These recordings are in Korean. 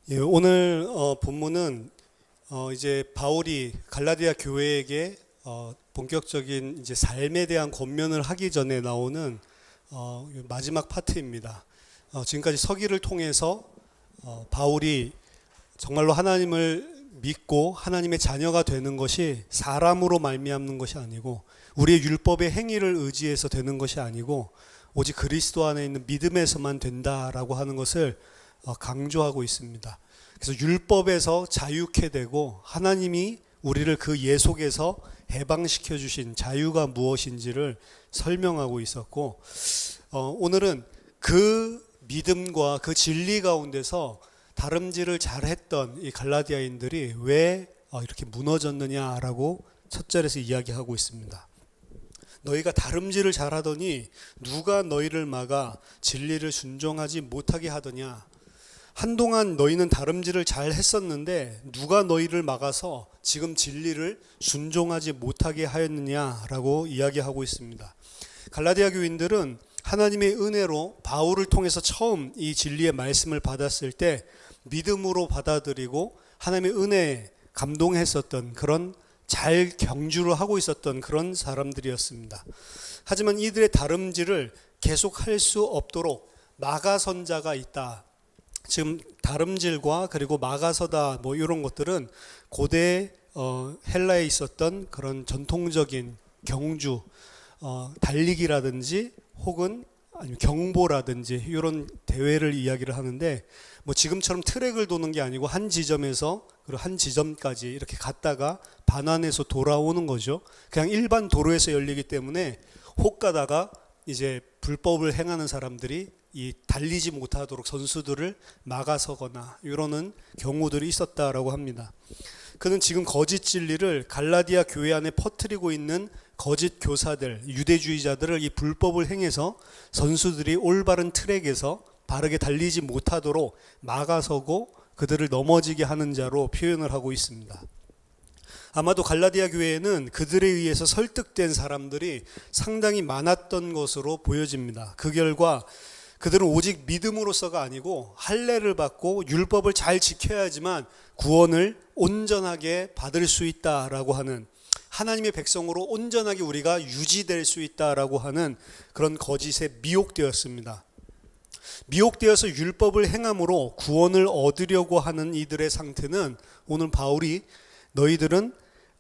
예, 오늘 본문은 이제 바울이 갈라디아 교회에게 본격적인 이제 삶에 대한 권면을 하기 전에 나오는 마지막 파트입니다. 지금까지 서기를 통해서 바울이 정말로 하나님을 믿고 하나님의 자녀가 되는 것이 사람으로 말미암는 것이 아니고 우리의 율법의 행위를 의지해서 되는 것이 아니고 오직 그리스도 안에 있는 믿음에서만 된다라고 하는 것을 강조하고 있습니다. 그래서 율법에서 자유케 되고 하나님이 우리를 그 예속에서 해방시켜 주신 자유가 무엇인지를 설명하고 있었고, 오늘은 그 믿음과 그 진리 가운데서 다름질을 잘했던 이 갈라디아인들이 왜 이렇게 무너졌느냐라고 첫 절에서 이야기하고 있습니다. 너희가 다름질을 잘하더니 누가 너희를 막아 진리를 순종하지 못하게 하더냐. 한동안 너희는 다름질을 잘 했었는데 누가 너희를 막아서 지금 진리를 순종하지 못하게 하였느냐라고 이야기하고 있습니다. 갈라디아 교인들은 하나님의 은혜로 바울을 통해서 처음 이 진리의 말씀을 받았을 때 믿음으로 받아들이고 하나님의 은혜에 감동했었던 그런 잘 경주를 하고 있었던 그런 사람들이었습니다. 하지만 이들의 다름질을 계속할 수 없도록 막아선 자가 있다. 지금 다름질과 그리고 막아서다 뭐 이런 것들은 고대 헬라에 있었던 그런 전통적인 경주, 달리기라든지 혹은 아니면 경보라든지 이런 대회를 이야기를 하는데, 뭐 지금처럼 트랙을 도는 게 아니고 한 지점에서 그리고 한 지점까지 이렇게 갔다가 반환해서 돌아오는 거죠. 그냥 일반 도로에서 열리기 때문에 혹 가다가 이제 불법을 행하는 사람들이 이 달리지 못하도록 선수들을 막아서거나 이러는 경우들이 있었다라고 합니다. 그는 지금 거짓 진리를 갈라디아 교회 안에 퍼뜨리고 있는 거짓 교사들, 유대주의자들을 이 불법을 행해서 선수들이 올바른 트랙에서 바르게 달리지 못하도록 막아서고 그들을 넘어지게 하는 자로 표현을 하고 있습니다. 아마도 갈라디아 교회에는 그들에 의해서 설득된 사람들이 상당히 많았던 것으로 보여집니다. 그 결과 그들은 오직 믿음으로서가 아니고 할례를 받고 율법을 잘 지켜야지만 구원을 온전하게 받을 수 있다라고 하는, 하나님의 백성으로 온전하게 우리가 유지될 수 있다라고 하는 그런 거짓에 미혹되었습니다. 미혹되어서 율법을 행함으로 구원을 얻으려고 하는 이들의 상태는 오늘 바울이 너희들은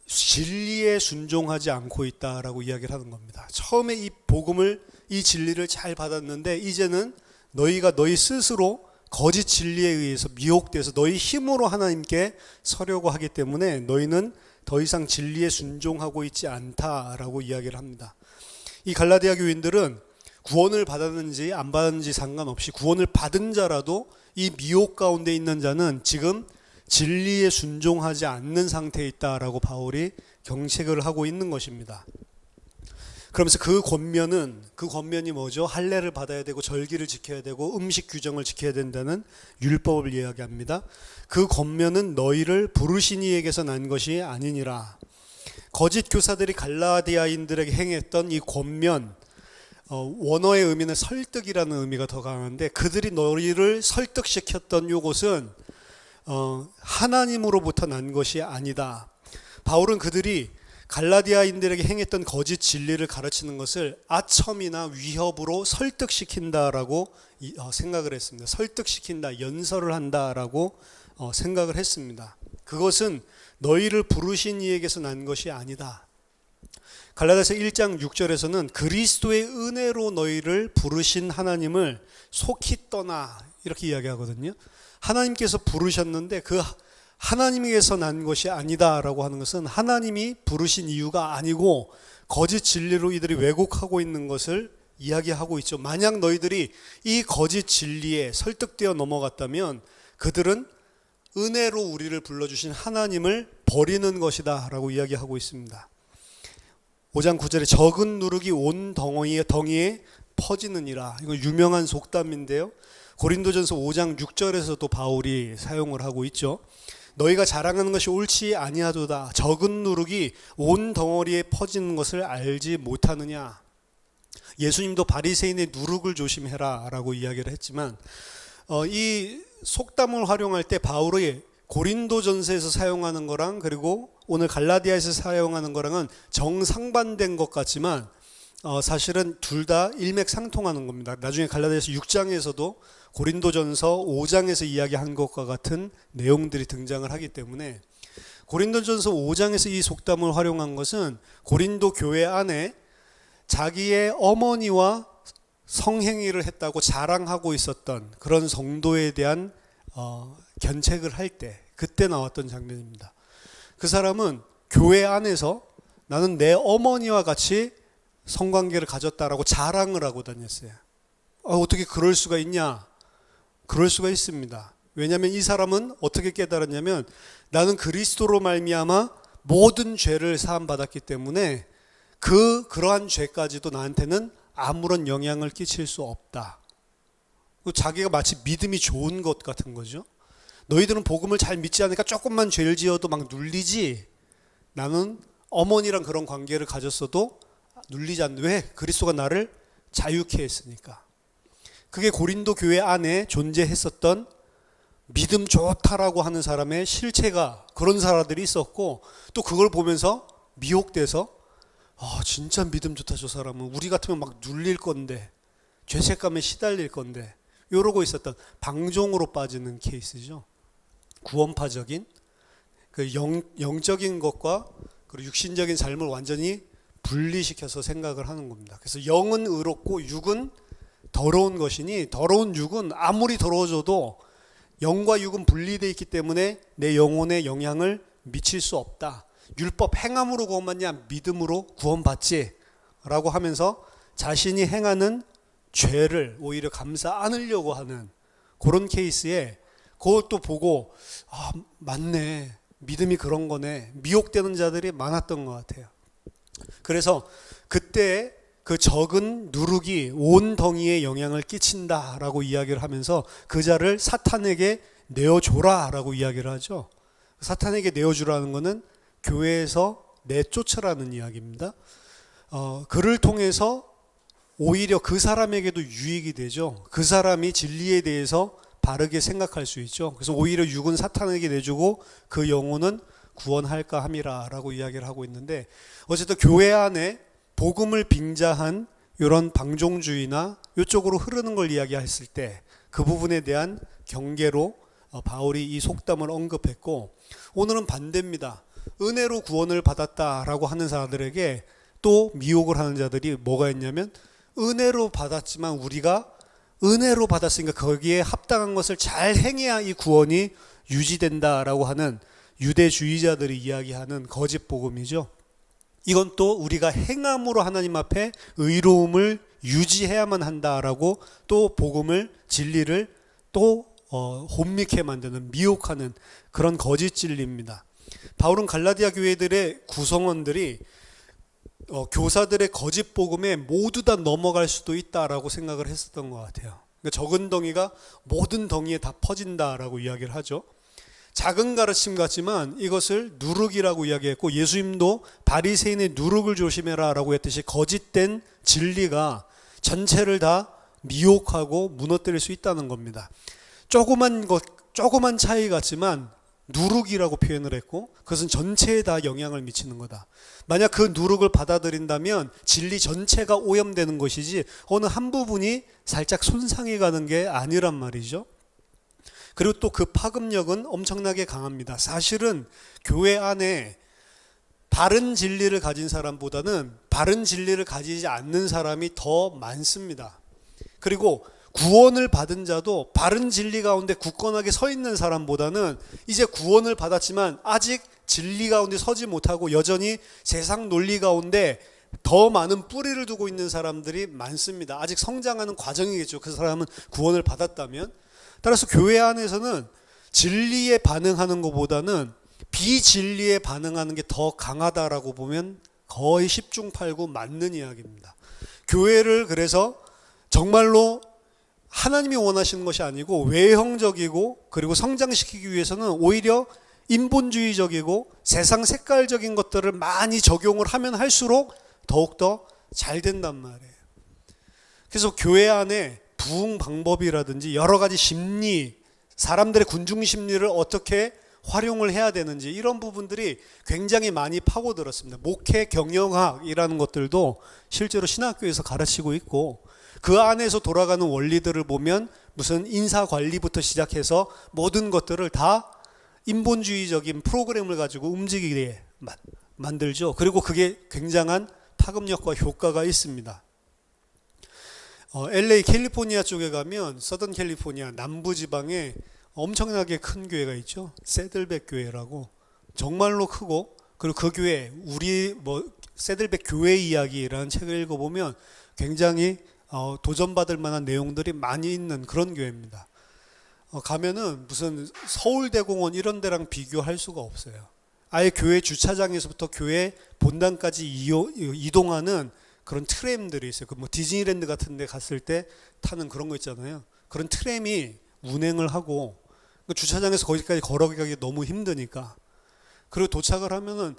진리에 순종하지 않고 있다라고 이야기를 하는 겁니다. 처음에 이 복음을, 이 진리를 잘 받았는데 이제는 너희가 너희 스스로 거짓 진리에 의해서 미혹돼서 너희 힘으로 하나님께 서려고 하기 때문에 너희는 더 이상 진리에 순종하고 있지 않다라고 이야기를 합니다. 이 갈라디아 교인들은 구원을 받았는지 안 받았는지 상관없이 구원을 받은 자라도 이 미혹 가운데 있는 자는 지금 진리에 순종하지 않는 상태에 있다라고 바울이 경책을 하고 있는 것입니다. 그러면서 그 권면이 뭐죠? 할례를 받아야 되고 절기를 지켜야 되고 음식 규정을 지켜야 된다는 율법을 이야기합니다. 그 권면은 너희를 부르신 이에게서 난 것이 아니니라. 거짓 교사들이 갈라디아인들에게 행했던 이 권면, 원어의 의미는 설득이라는 의미가 더 강한데, 그들이 너희를 설득시켰던 이것은 하나님으로부터 난 것이 아니다. 바울은 그들이 갈라디아인들에게 행했던 거짓 진리를 가르치는 것을 아첨이나 위협으로 설득시킨다라고 생각을 했습니다. 설득시킨다, 연설을 한다라고 생각을 했습니다. 그것은 너희를 부르신 이에게서 난 것이 아니다. 갈라디아서 1장 6절에서는 그리스도의 은혜로 너희를 부르신 하나님을 속히 떠나 이렇게 이야기하거든요. 하나님께서 부르셨는데 그 하나님에게서 난 것이 아니다라고 하는 것은 하나님이 부르신 이유가 아니고 거짓 진리로 이들이 왜곡하고 있는 것을 이야기하고 있죠. 만약 너희들이 이 거짓 진리에 설득되어 넘어갔다면 그들은 은혜로 우리를 불러주신 하나님을 버리는 것이다 라고 이야기하고 있습니다. 5장 9절에 적은 누룩이 온 덩이에 퍼지느니라. 이거 유명한 속담인데요. 고린도전서 5장 6절에서도 바울이 사용을 하고 있죠. 너희가 자랑하는 것이 옳지 아니하도다. 적은 누룩이 온 덩어리에 퍼지는 것을 알지 못하느냐. 예수님도 바리새인의 누룩을 조심해라 라고 이야기를 했지만 이 속담을 활용할 때 바울이 고린도전서에서 사용하는 거랑 그리고 오늘 갈라디아에서 사용하는 거랑은 정상반대인 것 같지만 사실은 둘 다 일맥상통하는 겁니다. 나중에 갈라디아서 6장에서도 고린도전서 5장에서 이야기한 것과 같은 내용들이 등장을 하기 때문에 고린도전서 5장에서 이 속담을 활용한 것은 고린도 교회 안에 자기의 어머니와 성행위를 했다고 자랑하고 있었던 그런 성도에 대한 견책을 할 때 그때 나왔던 장면입니다. 그 사람은 교회 안에서 나는 내 어머니와 같이 성관계를 가졌다라고 자랑을 하고 다녔어요. 어떻게 그럴 수가 있냐? 그럴 수가 있습니다. 왜냐하면 이 사람은 어떻게 깨달았냐면 나는 그리스도로 말미암아 모든 죄를 사함 받았기 때문에 그러한 죄까지도 나한테는 아무런 영향을 끼칠 수 없다. 자기가 마치 믿음이 좋은 것 같은 거죠. 너희들은 복음을 잘 믿지 않으니까 조금만 죄를 지어도 막 눌리지. 나는 어머니랑 그런 관계를 가졌어도 눌리지 않는. 왜? 그리스도가 나를 자유케 했으니까. 그게 고린도 교회 안에 존재했었던 믿음 좋다라고 하는 사람의 실체가 그런 사람들이 있었고 또 그걸 보면서 미혹돼서 진짜 믿음 좋다 저 사람은 우리 같으면 막 눌릴 건데 죄책감에 시달릴 건데 이러고 있었던 방종으로 빠지는 케이스죠. 구원파적인 그 영적인 것과 그리고 육신적인 삶을 완전히 분리시켜서 생각을 하는 겁니다. 그래서 영은 의롭고 육은 더러운 것이니 더러운 육은 아무리 더러워져도 영과 육은 분리되어 있기 때문에 내 영혼에 영향을 미칠 수 없다. 율법 행함으로 구원받냐 믿음으로 구원받지 라고 하면서 자신이 행하는 죄를 오히려 감싸 안으려고 하는 그런 케이스에 그것도 보고 맞네 믿음이 그런 거네 미혹되는 자들이 많았던 것 같아요. 그래서 그때 그 적은 누룩이 온 덩이에 영향을 끼친다라고 이야기를 하면서 그 자를 사탄에게 내어줘라라고 이야기를 하죠. 사탄에게 내어주라는 것은 교회에서 내쫓으라는 이야기입니다. 그를 통해서 오히려 그 사람에게도 유익이 되죠. 그 사람이 진리에 대해서 바르게 생각할 수 있죠. 그래서 오히려 육은 사탄에게 내주고 그 영혼은 구원할까 함이라 라고 이야기를 하고 있는데 어쨌든 교회 안에 복음을 빙자한 이런 방종주의나 이쪽으로 흐르는 걸 이야기했을 때 그 부분에 대한 경계로 바울이 이 속담을 언급했고 오늘은 반대입니다. 은혜로 구원을 받았다라고 하는 사람들에게 또 미혹을 하는 자들이 뭐가 있냐면 은혜로 받았지만 우리가 은혜로 받았으니까 거기에 합당한 것을 잘 행해야 이 구원이 유지된다라고 하는 유대주의자들이 이야기하는 거짓 복음이죠. 이건 또 우리가 행함으로 하나님 앞에 의로움을 유지해야만 한다라고 또 복음을 진리를 또 혼미케 만드는 미혹하는 그런 거짓 진리입니다. 바울은 갈라디아 교회들의 구성원들이 교사들의 거짓 복음에 모두 다 넘어갈 수도 있다라고 생각을 했었던 것 같아요. 그러니까 적은 덩이가 모든 덩이에 다 퍼진다라고 이야기를 하죠. 작은 가르침 같지만 이것을 누룩이라고 이야기했고 예수님도 바리새인의 누룩을 조심해라 라고 했듯이 거짓된 진리가 전체를 다 미혹하고 무너뜨릴 수 있다는 겁니다. 조그만 차이 같지만 누룩이라고 표현을 했고 그것은 전체에 다 영향을 미치는 거다. 만약 그 누룩을 받아들인다면 진리 전체가 오염되는 것이지 어느 한 부분이 살짝 손상해 가는 게 아니란 말이죠. 그리고 또 그 파급력은 엄청나게 강합니다. 사실은 교회 안에 바른 진리를 가진 사람보다는 바른 진리를 가지지 않는 사람이 더 많습니다. 그리고 구원을 받은 자도 바른 진리 가운데 굳건하게 서 있는 사람보다는 이제 구원을 받았지만 아직 진리 가운데 서지 못하고 여전히 세상 논리 가운데 더 많은 뿌리를 두고 있는 사람들이 많습니다. 아직 성장하는 과정이겠죠. 그 사람은 구원을 받았다면. 따라서 교회 안에서는 진리에 반응하는 것보다는 비진리에 반응하는 게 더 강하다라고 보면 거의 10중 8구 맞는 이야기입니다. 교회를 그래서 정말로 하나님이 원하시는 것이 아니고 외형적이고 그리고 성장시키기 위해서는 오히려 인본주의적이고 세상 색깔적인 것들을 많이 적용을 하면 할수록 더욱더 잘 된단 말이에요. 그래서 교회 안에 부흥 방법이라든지 여러 가지 심리 사람들의 군중 심리를 어떻게 활용을 해야 되는지 이런 부분들이 굉장히 많이 파고들었습니다. 목회 경영학이라는 것들도 실제로 신학교에서 가르치고 있고 그 안에서 돌아가는 원리들을 보면 무슨 인사 관리부터 시작해서 모든 것들을 다 인본주의적인 프로그램을 가지고 움직이게 만들죠. 그리고 그게 굉장한 파급력과 효과가 있습니다. LA 캘리포니아 쪽에 가면 서던 캘리포니아 남부 지방에 엄청나게 큰 교회가 있죠. 세들백 교회라고 정말로 크고 그리고 그 교회 우리 세들백 교회 이야기라는 책을 읽어보면 굉장히 도전받을 만한 내용들이 많이 있는 그런 교회입니다. 가면은 무슨 서울대공원 이런 데랑 비교할 수가 없어요. 아예 교회 주차장에서부터 교회 본당까지 이동하는 그런 트램들이 있어요. 그 디즈니랜드 같은 데 갔을 때 타는 그런 거 있잖아요. 그런 트램이 운행을 하고 주차장에서 거기까지 걸어가기 너무 힘드니까. 그리고 도착을 하면은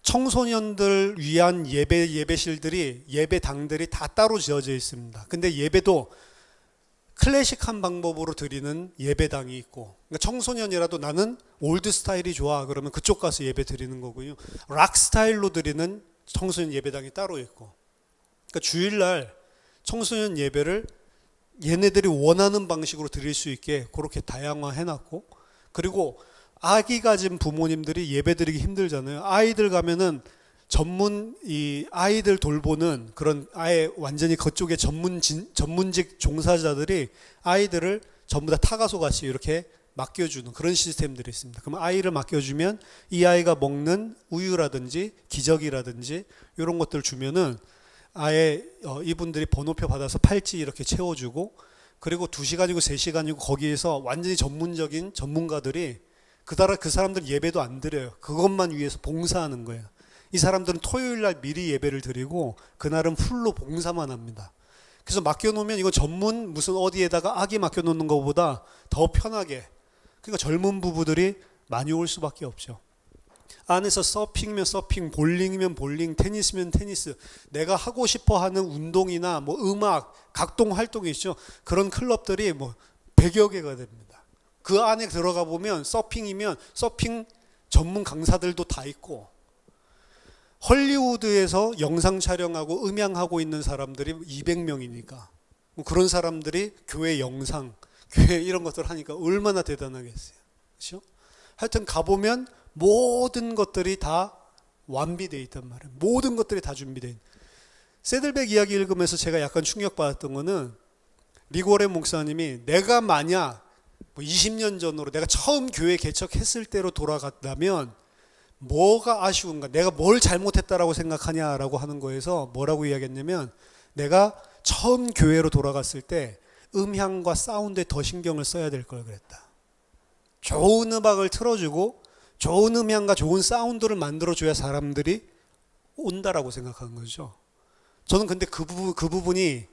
청소년들 위한 예배실들이 예배당들이 다 따로 지어져 있습니다. 근데 예배도 클래식한 방법으로 드리는 예배당이 있고, 그러니까 청소년이라도 나는 올드 스타일이 좋아 그러면 그쪽 가서 예배 드리는 거고요. 락 스타일로 드리는 청소년 예배당이 따로 있고, 그러니까 주일날 청소년 예배를 얘네들이 원하는 방식으로 드릴 수 있게 그렇게 다양화해놨고, 그리고 아기 가진 부모님들이 예배 드리기 힘들잖아요. 아이들 가면은 전문 이 아이들 돌보는 그런 아예 완전히 그쪽에 전문직 종사자들이 아이들을 전부 다 타가소 같이 이렇게 맡겨주는 그런 시스템들이 있습니다. 그럼 아이를 맡겨주면 이 아이가 먹는 우유라든지 기저귀라든지 이런 것들 주면은 아예 이분들이 번호표 받아서 팔찌 이렇게 채워주고, 그리고 2시간이고 3시간이고 거기에서 완전히 전문적인 전문가들이 그 사람들 예배도 안 드려요. 그것만 위해서 봉사하는 거예요. 이 사람들은 토요일날 미리 예배를 드리고 그날은 풀로 봉사만 합니다. 그래서 맡겨놓으면 이거 전문 무슨 어디에다가 아기 맡겨놓는 것보다 더 편하게, 그러니까 젊은 부부들이 많이 올 수밖에 없죠. 안에서 서핑이면 서핑, 볼링이면 볼링, 테니스면 테니스, 내가 하고 싶어하는 운동이나 음악, 각동 활동이 있죠. 그런 클럽들이 100여 개가 됩니다. 그 안에 들어가 보면 서핑이면 서핑 전문 강사들도 다 있고, 헐리우드에서 영상 촬영하고 음향하고 있는 사람들이 200명이니까 그런 사람들이 교회 영상, 교회 이런 것들 하니까 얼마나 대단하겠어요. 그렇죠? 하여튼 가보면 모든 것들이 다 완비되어 있단 말이에요. 모든 것들이 다 준비되어 있는. 세들백 이야기 읽으면서 제가 약간 충격받았던 거는 리고레 목사님이 내가 만약 20년 전으로 내가 처음 교회 개척했을 때로 돌아갔다면 뭐가 아쉬운가, 내가 뭘 잘못했다라고 생각하냐라고 하는 거에서 뭐라고 이야기했냐면, 내가 처음 교회로 돌아갔을 때 음향과 사운드에 더 신경을 써야 될 걸 그랬다. 좋은 음악을 틀어주고 좋은 음향과 좋은 사운드를 만들어줘야 사람들이 온다라고 생각하는 거죠. 저는 근데 그 부분이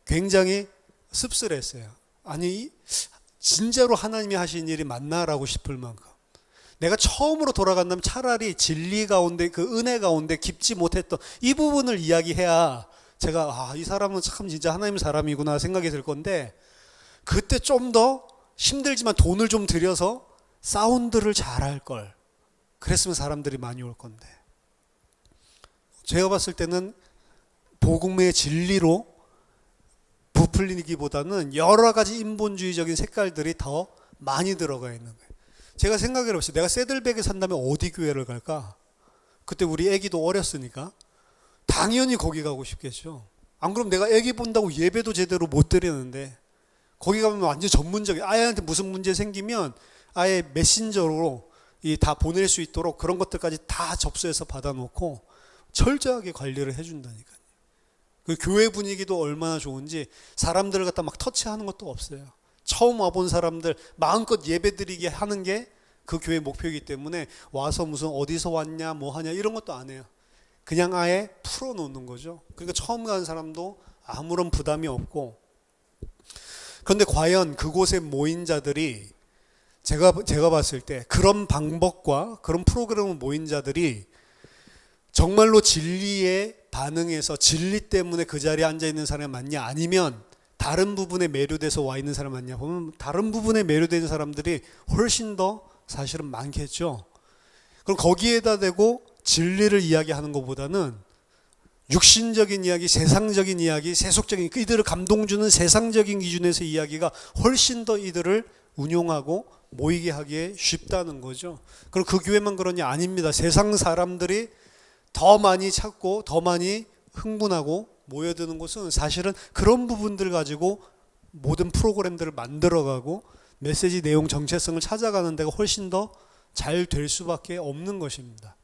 굉장히 씁쓸했어요. 아니 진짜로 하나님이 하신 일이 맞나라고 싶을 만큼. 내가 처음으로 돌아간다면 차라리 진리 가운데 그 은혜 가운데 깊지 못했던 이 부분을 이야기해야 제가 이 사람은 참 진짜 하나님 사람이구나 생각이 들 건데, 그때 좀 더 힘들지만 돈을 좀 들여서 사운드를 잘할 걸 그랬으면 사람들이 많이 올 건데, 제가 봤을 때는 복음의 진리로 부풀리기보다는 여러 가지 인본주의적인 색깔들이 더 많이 들어가 있는 거예요. 제가 생각을 해봤어요. 내가 세들백에 산다면 어디 교회를 갈까? 그때 우리 애기도 어렸으니까 당연히 거기 가고 싶겠죠. 안 그럼 내가 애기 본다고 예배도 제대로 못 드리는데, 거기 가면 완전 전문적인, 아이한테 무슨 문제 생기면 아예 메신저로 다 보낼 수 있도록 그런 것들까지 다 접수해서 받아놓고 철저하게 관리를 해준다니까요. 그 교회 분위기도 얼마나 좋은지, 사람들을 갖다 막 터치하는 것도 없어요. 처음 와본 사람들 마음껏 예배드리게 하는 게 그 교회 목표이기 때문에 와서 무슨 어디서 왔냐 뭐 하냐 이런 것도 안 해요. 그냥 아예 풀어놓는 거죠. 그러니까 처음 가는 사람도 아무런 부담이 없고. 그런데 과연 그곳에 모인 자들이 제가 봤을 때 그런 방법과 그런 프로그램을 모인 자들이 정말로 진리에 반응해서 진리 때문에 그 자리에 앉아있는 사람이 맞냐, 아니면 다른 부분에 매료돼서 와 있는 사람 아니냐 보면 다른 부분에 매료된 사람들이 훨씬 더 사실은 많겠죠. 그럼 거기에다 대고 진리를 이야기하는 것보다는 육신적인 이야기, 세상적인 이야기, 세속적인 이들을 감동주는 세상적인 기준에서 이야기가 훨씬 더 이들을 운용하고 모이게 하기에 쉽다는 거죠. 그럼 그 교회만 그러냐? 아닙니다. 세상 사람들이 더 많이 찾고 더 많이 흥분하고 모여드는 곳은 사실은 그런 부분들 가지고 모든 프로그램들을 만들어가고 메시지 내용 정체성을 찾아가는 데가 훨씬 더 잘 될 수밖에 없는 것입니다.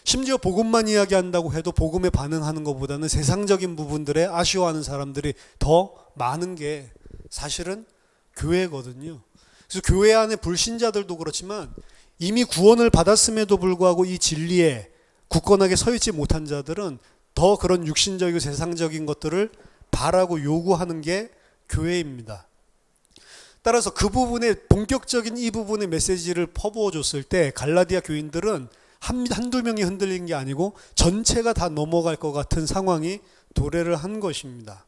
심지어 복음만 이야기한다고 해도 복음에 반응하는 것보다는 세상적인 부분들에 아쉬워하는 사람들이 더 많은 게 사실은 교회거든요. 그래서 교회 안에 불신자들도 그렇지만 이미 구원을 받았음에도 불구하고 이 진리에 굳건하게 서 있지 못한 자들은 더 그런 육신적이고 세상적인 것들을 바라고 요구하는 게 교회입니다. 따라서 그 부분에 본격적인 이 부분의 메시지를 퍼부어 줬을 때 갈라디아 교인들은 한두 명이 흔들린 게 아니고 전체가 다 넘어갈 것 같은 상황이 도래를 한 것입니다.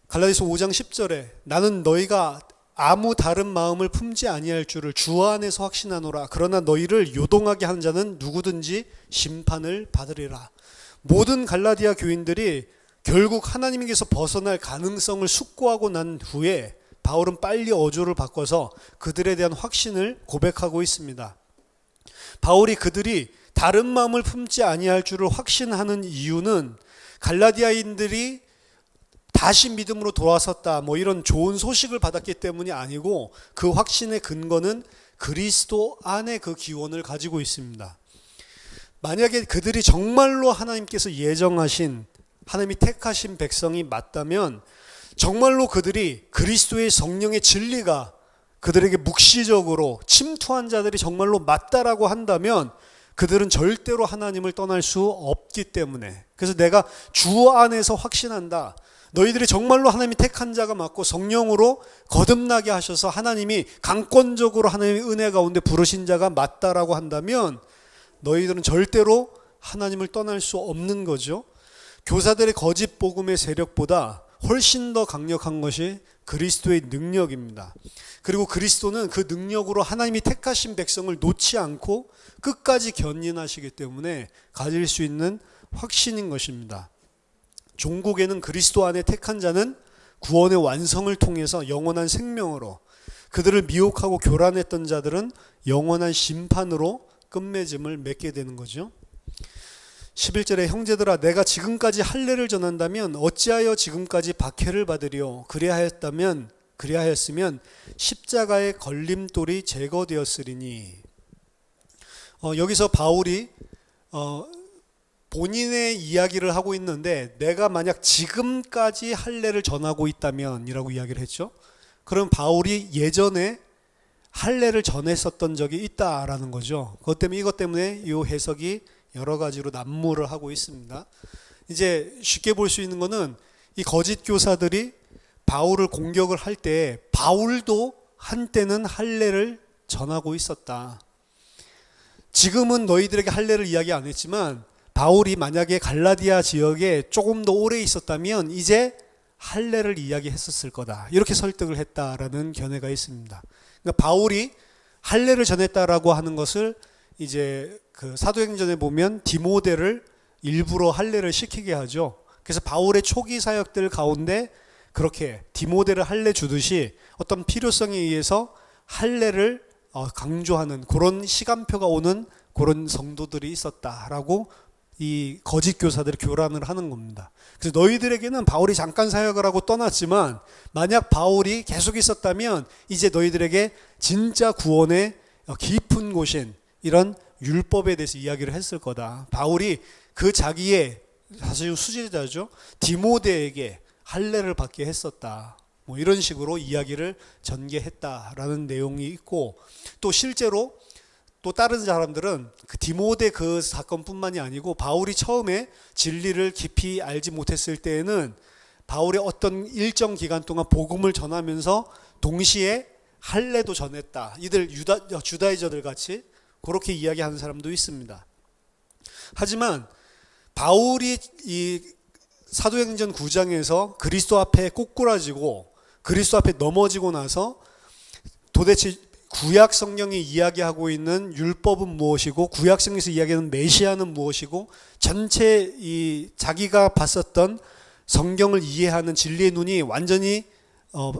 갈라디아서 5장 10절에 나는 너희가 아무 다른 마음을 품지 아니할 줄을 주 안에서 확신하노라. 그러나 너희를 요동하게 하는 자는 누구든지 심판을 받으리라. 모든 갈라디아 교인들이 결국 하나님께서 벗어날 가능성을 숙고하고 난 후에 바울은 빨리 어조를 바꿔서 그들에 대한 확신을 고백하고 있습니다. 바울이 그들이 다른 마음을 품지 아니할 줄을 확신하는 이유는 갈라디아인들이 다시 믿음으로 돌아섰다 뭐 이런 좋은 소식을 받았기 때문이 아니고 그 확신의 근거는 그리스도 안에 그 기원을 가지고 있습니다. 만약에 그들이 정말로 하나님께서 예정하신 하나님이 택하신 백성이 맞다면 정말로 그들이 그리스도의 성령의 진리가 그들에게 묵시적으로 침투한 자들이 정말로 맞다라고 한다면 그들은 절대로 하나님을 떠날 수 없기 때문에 그래서 내가 주 안에서 확신한다. 너희들이 정말로 하나님이 택한 자가 맞고 성령으로 거듭나게 하셔서 하나님이 강권적으로 하나님의 은혜 가운데 부르신 자가 맞다라고 한다면 너희들은 절대로 하나님을 떠날 수 없는 거죠. 교사들의 거짓 복음의 세력보다 훨씬 더 강력한 것이 그리스도의 능력입니다. 그리고 그리스도는 그 능력으로 하나님이 택하신 백성을 놓지 않고 끝까지 견인하시기 때문에 가질 수 있는 확신인 것입니다. 종국에는 그리스도 안에 택한 자는 구원의 완성을 통해서 영원한 생명으로, 그들을 미혹하고 교란했던 자들은 영원한 심판으로 끝맺음을 맺게 되는 거죠. 11절에 형제들아 내가 지금까지 할례를 전한다면 어찌하여 지금까지 박해를 받으리요. 그리하였으면 십자가의 걸림돌이 제거되었으리니. 여기서 바울이 본인의 이야기를 하고 있는데 내가 만약 지금까지 할례를 전하고 있다면 이라고 이야기를 했죠. 그럼 바울이 예전에 할례를 전했었던 적이 있다라는 거죠. 이것 때문에 이 해석이 여러 가지로 난무를 하고 있습니다. 이제 쉽게 볼 수 있는 거는 이 거짓 교사들이 바울을 공격을 할 때 바울도 한때는 할례를 전하고 있었다. 지금은 너희들에게 할례를 이야기 안 했지만 바울이 만약에 갈라디아 지역에 조금 더 오래 있었다면 이제 할례를 이야기했었을 거다. 이렇게 설득을 했다라는 견해가 있습니다. 그러니까 바울이 할례를 전했다라고 하는 것을 이제 그 사도행전에 보면 디모데를 일부러 할례를 시키게 하죠. 그래서 바울의 초기 사역들 가운데 그렇게 디모데를 할례 주듯이 어떤 필요성에 의해서 할례를 강조하는 그런 시간표가 오는 그런 성도들이 있었다라고 이 거짓 교사들이 교란을 하는 겁니다. 그래서 너희들에게는 바울이 잠깐 사역을 하고 떠났지만 만약 바울이 계속 있었다면 이제 너희들에게 진짜 구원의 깊은 곳인 이런 율법에 대해서 이야기를 했을 거다. 바울이 그 자기의 사실 수제자죠. 디모데에게 할례를 받게 했었다. 뭐 이런 식으로 이야기를 전개했다라는 내용이 있고 또 실제로 또 다른 사람들은 그 디모데 그 사건뿐만이 아니고 바울이 처음에 진리를 깊이 알지 못했을 때에는 바울의 어떤 일정 기간 동안 복음을 전하면서 동시에 할례도 전했다. 이들 주다이저들 같이 그렇게 이야기하는 사람도 있습니다. 하지만 바울이 이 사도행전 9장에서 그리스도 앞에 꼬꾸라지고 그리스도 앞에 넘어지고 나서 도대체 구약 성경이 이야기하고 있는 율법은 무엇이고 구약 성경에서 이야기하는 메시아는 무엇이고 전체 이 자기가 봤었던 성경을 이해하는 진리의 눈이 완전히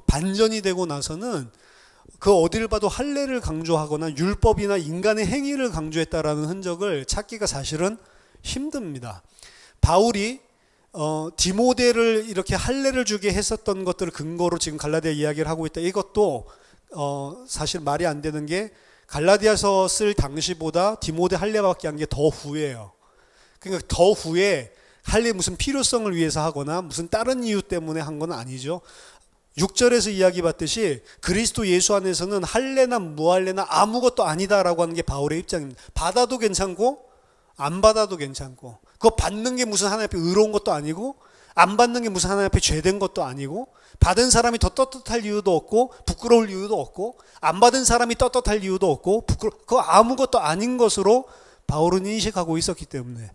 반전이 되고 나서는 그 어디를 봐도 할례를 강조하거나 율법이나 인간의 행위를 강조했다라는 흔적을 찾기가 사실은 힘듭니다. 바울이 디모데를 이렇게 할례를 주게 했었던 것들을 근거로 지금 갈라디아 이야기를 하고 있다. 이것도 사실 말이 안 되는 게 갈라디아서 쓸 당시보다 디모데 할례밖에 한 게 더 후예요. 그러니까 더 후에 할례 무슨 필요성을 위해서 하거나 무슨 다른 이유 때문에 한 건 아니죠. 6절에서 이야기 봤듯이 그리스도 예수 안에서는 할례나 무할례나 아무것도 아니다라고 하는 게 바울의 입장입니다. 받아도 괜찮고 안 받아도 괜찮고 그거 받는 게 무슨 하나님 앞에 의로운 것도 아니고 안 받는 게 무슨 하나님 앞에 죄된 것도 아니고 받은 사람이 더 떳떳할 이유도 없고 부끄러울 이유도 없고 안 받은 사람이 떳떳할 이유도 없고 그거 아무것도 아닌 것으로 바울은 인식하고 있었기 때문에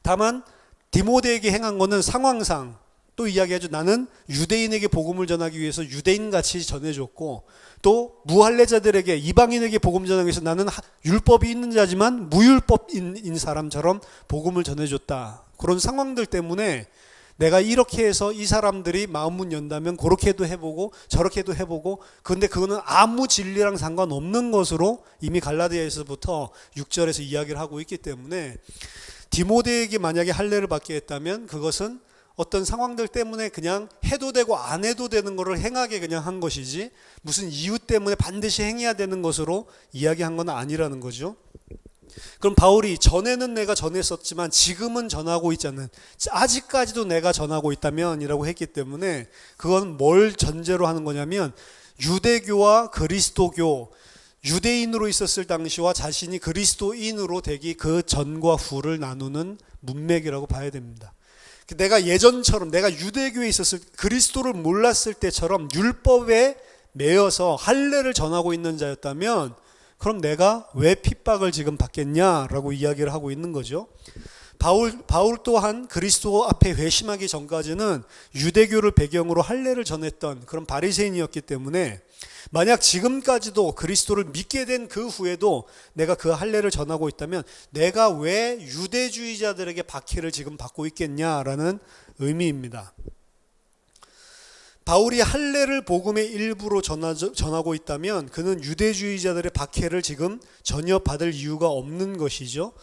다만 디모데에게 행한 거는 상황상 또 이야기하죠. 나는 유대인에게 복음을 전하기 위해서 유대인같이 전해줬고 또 무할례자들에게 이방인에게 복음 전하기 위해서 나는 율법이 있는 자지만 무율법인 사람처럼 복음을 전해줬다. 그런 상황들 때문에 내가 이렇게 해서 이 사람들이 마음문 연다면 그렇게도 해보고 저렇게도 해보고 그런데 그거는 아무 진리랑 상관없는 것으로 이미 갈라디아에서부터 6절에서 이야기를 하고 있기 때문에 디모데에게 만약에 할례를 받게 했다면 그것은 어떤 상황들 때문에 그냥 해도 되고 안 해도 되는 것을 행하게 그냥 한 것이지 무슨 이유 때문에 반드시 행해야 되는 것으로 이야기한 건 아니라는 거죠. 그럼 바울이 전에는 내가 전했었지만 지금은 전하고 있지 않는 아직까지도 내가 전하고 있다면 이라고 했기 때문에 그건 뭘 전제로 하는 거냐면 유대교와 그리스도교 유대인으로 있었을 당시와 자신이 그리스도인으로 되기 그 전과 후를 나누는 문맥이라고 봐야 됩니다. 내가 예전처럼 내가 유대교에 있었을 그리스도를 몰랐을 때처럼 율법에 매여서 할례를 전하고 있는 자였다면 그럼 내가 왜 핍박을 지금 받겠냐라고 이야기를 하고 있는 거죠. 바울 또한 그리스도 앞에 회심하기 전까지는 유대교를 배경으로 할례를 전했던 그런 바리새인이었기 때문에 만약 지금까지도 그리스도를 믿게 된 그 후에도 내가 그 할례를 전하고 있다면 내가 왜 유대주의자들에게 박해를 지금 받고 있겠냐라는 의미입니다. 바울이 할례를 복음의 일부로 전하고 있다면 그는 유대주의자들의 박해를 지금 전혀 받을 이유가 없는 것이죠.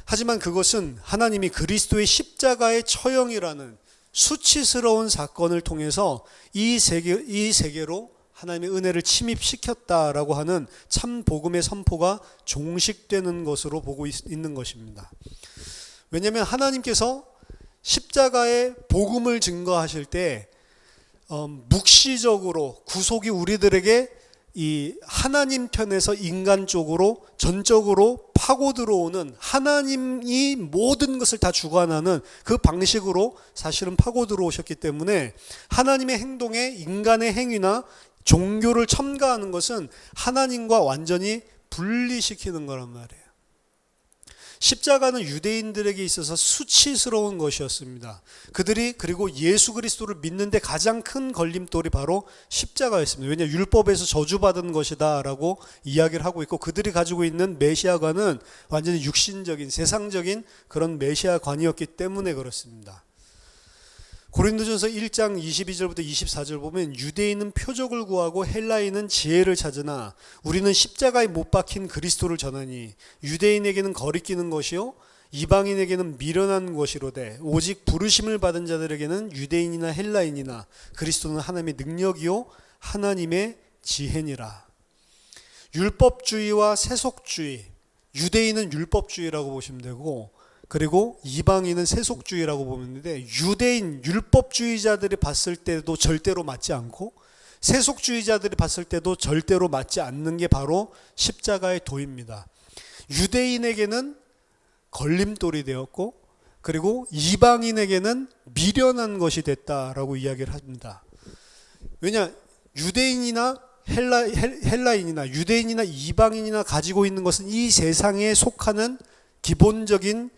하지만 그것은 하나님이 그리스도의 십자가의 처형이라는 수치스러운 사건을 통해서 이 세계로 하나님의 은혜를 침입시켰다라고 하는 참 복음의 선포가 종식되는 것으로 보고 있는 것입니다. 왜냐하면 하나님께서 십자가의 복음을 증거하실 때 묵시적으로 구속이 우리들에게 이 하나님 편에서 인간 쪽으로 전적으로 파고 들어오는 하나님이 모든 것을 다 주관하는 그 방식으로 사실은 파고 들어오셨기 때문에 하나님의 행동에 인간의 행위나 종교를 첨가하는 것은 하나님과 완전히 분리시키는 거란 말이에요. 십자가는 유대인들에게 있어서 수치스러운 것이었습니다. 그들이 그리고 예수 그리스도를 믿는데 가장 큰 걸림돌이 바로 십자가였습니다. 왜냐하면 율법에서 저주받은 것이다 라고 이야기를 하고 있고 그들이 가지고 있는 메시아관은 완전히 육신적인 세상적인 그런 메시아관이었기 때문에 그렇습니다. 고린도전서 1장 22절부터 24절 보면 유대인은 표적을 구하고 헬라인은 지혜를 찾으나 우리는 십자가에 못 박힌 그리스도를 전하니 유대인에게는 거리끼는 것이요 이방인에게는 미련한 것이로되 오직 부르심을 받은 자들에게는 유대인이나 헬라인이나 그리스도는 하나님의 능력이요 하나님의 지혜니라. 율법주의와 세속주의, 유대인은 율법주의라고 보시면 되고 그리고 이방인은 세속주의라고 보면 되는데 유대인 율법주의자들이 봤을 때도 절대로 맞지 않고 세속주의자들이 봤을 때도 절대로 맞지 않는 게 바로 십자가의 도입니다. 유대인에게는 걸림돌이 되었고 그리고 이방인에게는 미련한 것이 됐다라고 이야기를 합니다. 왜냐 유대인이나 헬라인이나 유대인이나 이방인이나 가지고 있는 것은 이 세상에 속하는 기본적인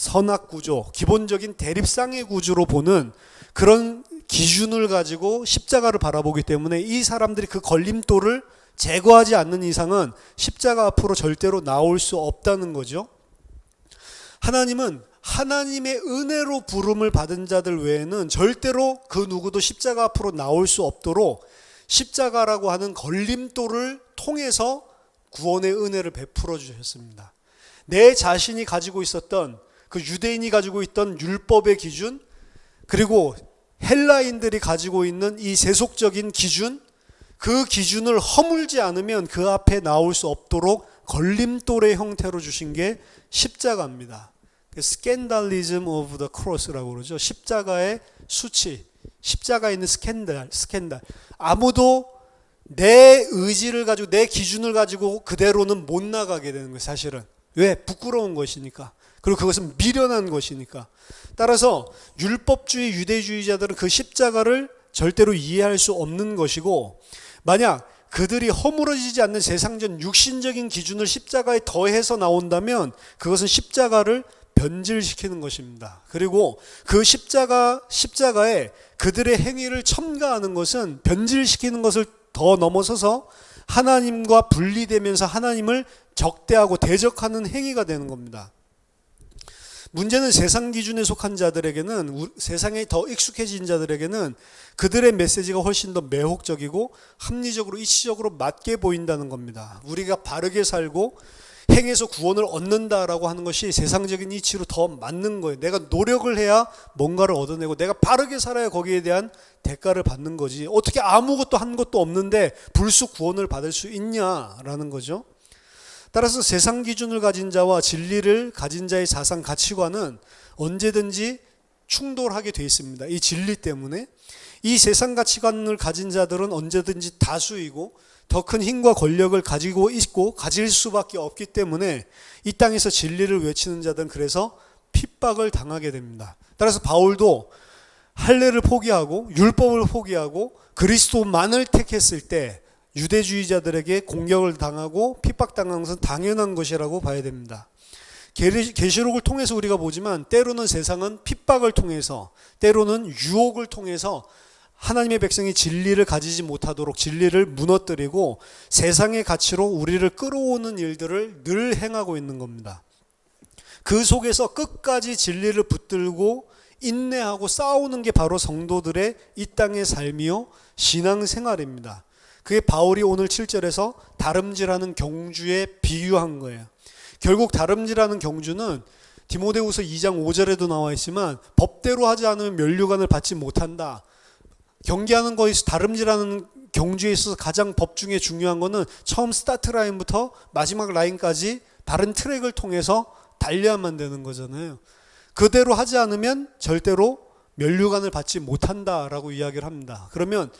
선악 구조, 기본적인 대립상의 구조로 보는 그런 기준을 가지고 십자가를 바라보기 때문에 이 사람들이 그 걸림돌을 제거하지 않는 이상은 십자가 앞으로 절대로 나올 수 없다는 거죠. 하나님은 하나님의 은혜로 부름을 받은 자들 외에는 절대로 그 누구도 십자가 앞으로 나올 수 없도록 십자가라고 하는 걸림돌을 통해서 구원의 은혜를 베풀어 주셨습니다. 내 자신이 가지고 있었던 그 유대인이 가지고 있던 율법의 기준, 그리고 헬라인들이 가지고 있는 이 세속적인 기준, 그 기준을 허물지 않으면 그 앞에 나올 수 없도록 걸림돌의 형태로 주신 게 십자가입니다. 스캔달리즘 오브 더 크로스라고 그러죠. 십자가의 수치, 십자가에 있는 스캔들. 아무도 내 의지를 가지고, 내 기준을 가지고 그대로는 못 나가게 되는 거예요, 사실은. 왜? 부끄러운 것이니까. 그리고 그것은 미련한 것이니까. 따라서 율법주의 유대주의자들은 그 십자가를 절대로 이해할 수 없는 것이고, 만약 그들이 허물어지지 않는 세상전 육신적인 기준을 십자가에 더해서 나온다면 그것은 십자가를 변질시키는 것입니다. 그리고 그 십자가에 그들의 행위를 첨가하는 것은 변질시키는 것을 더 넘어서서 하나님과 분리되면서 하나님을 적대하고 대적하는 행위가 되는 겁니다. 문제는 세상 기준에 속한 자들에게는, 세상에 더 익숙해진 자들에게는 그들의 메시지가 훨씬 더 매혹적이고 합리적으로 이치적으로 맞게 보인다는 겁니다. 우리가 바르게 살고 행해서 구원을 얻는다라고 하는 것이 세상적인 이치로 더 맞는 거예요. 내가 노력을 해야 뭔가를 얻어내고 내가 바르게 살아야 거기에 대한 대가를 받는 거지. 어떻게 아무것도 한 것도 없는데 불쑥 구원을 받을 수 있냐라는 거죠. 따라서 세상 기준을 가진 자와 진리를 가진 자의 사상 가치관은 언제든지 충돌하게 돼 있습니다. 이 진리 때문에. 이 세상 가치관을 가진 자들은 언제든지 다수이고 더 큰 힘과 권력을 가지고 있고 가질 수밖에 없기 때문에 이 땅에서 진리를 외치는 자들은 그래서 핍박을 당하게 됩니다. 따라서 바울도 할례를 포기하고 율법을 포기하고 그리스도만을 택했을 때 유대주의자들에게 공격을 당하고 핍박당하는 것은 당연한 것이라고 봐야 됩니다. 계시록을 통해서 우리가 보지만 때로는 세상은 핍박을 통해서, 때로는 유혹을 통해서 하나님의 백성이 진리를 가지지 못하도록 진리를 무너뜨리고 세상의 가치로 우리를 끌어오는 일들을 늘 행하고 있는 겁니다. 그 속에서 끝까지 진리를 붙들고 인내하고 싸우는 게 바로 성도들의 이 땅의 삶이요 신앙생활입니다. 그게 바울이 오늘 7절에서 다름질하는 경주에 비유한 거예요. 결국 다름질하는 경주는 디모데후서 2장 5절에도 나와 있지만 법대로 하지 않으면 면류관을 받지 못한다. 경기하는 거에서 다름질하는 경주에 있어서 가장 법 중에 중요한 거는 처음 스타트 라인부터 마지막 라인까지 다른 트랙을 통해서 달려야만 되는 거잖아요. 그대로 하지 않으면 절대로 면류관을 받지 못한다라고 이야기를 합니다. 그러면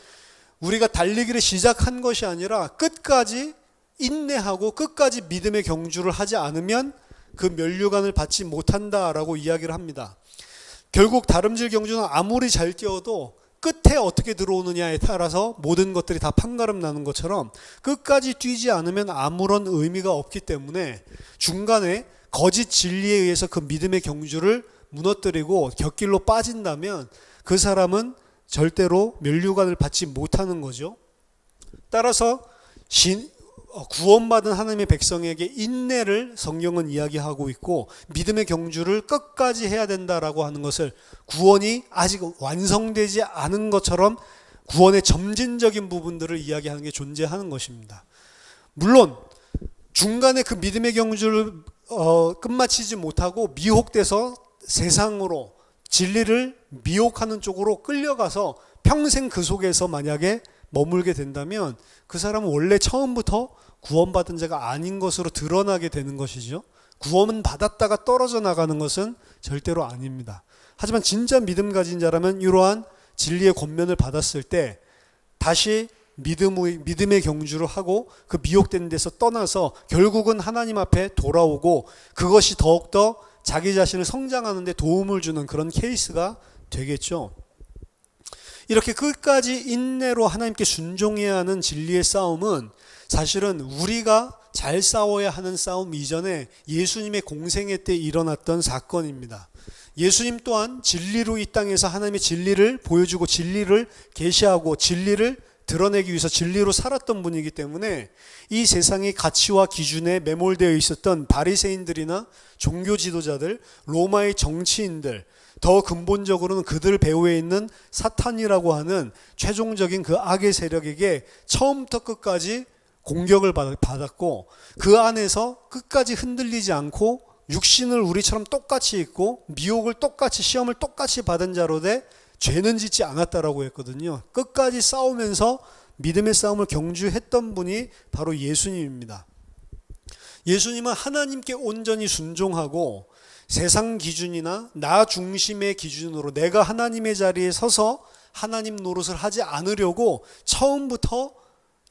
우리가 달리기를 시작한 것이 아니라 끝까지 인내하고 끝까지 믿음의 경주를 하지 않으면 그 면류관을 받지 못한다라고 이야기를 합니다. 결국 다름질 경주는 아무리 잘 뛰어도 끝에 어떻게 들어오느냐에 따라서 모든 것들이 다 판가름 나는 것처럼 끝까지 뛰지 않으면 아무런 의미가 없기 때문에 중간에 거짓 진리에 의해서 그 믿음의 경주를 무너뜨리고 곁길로 빠진다면 그 사람은 절대로 면류관을 받지 못하는 거죠. 따라서 구원받은 하나님의 백성에게 인내를 성경은 이야기하고 있고 믿음의 경주를 끝까지 해야 된다라고 하는 것을 구원이 아직 완성되지 않은 것처럼 구원의 점진적인 부분들을 이야기하는 게 존재하는 것입니다. 물론 중간에 그 믿음의 경주를 끝마치지 못하고 미혹돼서 세상으로 진리를 미혹하는 쪽으로 끌려가서 평생 그 속에서 만약에 머물게 된다면 그 사람은 원래 처음부터 구원받은 자가 아닌 것으로 드러나게 되는 것이죠. 구원은 받았다가 떨어져 나가는 것은 절대로 아닙니다. 하지만 진짜 믿음 가진 자라면 이러한 진리의 권면을 받았을 때 다시 믿음의 경주를 하고 그 미혹된 데서 떠나서 결국은 하나님 앞에 돌아오고 그것이 더욱더 자기 자신을 성장하는 데 도움을 주는 그런 케이스가 되겠죠. 이렇게 끝까지 인내로 하나님께 순종해야 하는 진리의 싸움은 사실은 우리가 잘 싸워야 하는 싸움 이전에 예수님의 공생애 때 일어났던 사건입니다. 예수님 또한 진리로 이 땅에서 하나님의 진리를 보여주고 진리를 계시하고 진리를 드러내기 위해서 진리로 살았던 분이기 때문에 이 세상의 가치와 기준에 매몰되어 있었던 바리새인들이나 종교 지도자들, 로마의 정치인들, 더 근본적으로는 그들 배후에 있는 사탄이라고 하는 최종적인 그 악의 세력에게 처음부터 끝까지 공격을 받았고, 그 안에서 끝까지 흔들리지 않고 육신을 우리처럼 똑같이 입고 미혹을 똑같이, 시험을 똑같이 받은 자로 돼 죄는 짓지 않았다라고 했거든요. 끝까지 싸우면서 믿음의 싸움을 경주했던 분이 바로 예수님입니다. 예수님은 하나님께 온전히 순종하고 세상 기준이나 나 중심의 기준으로 내가 하나님의 자리에 서서 하나님 노릇을 하지 않으려고 처음부터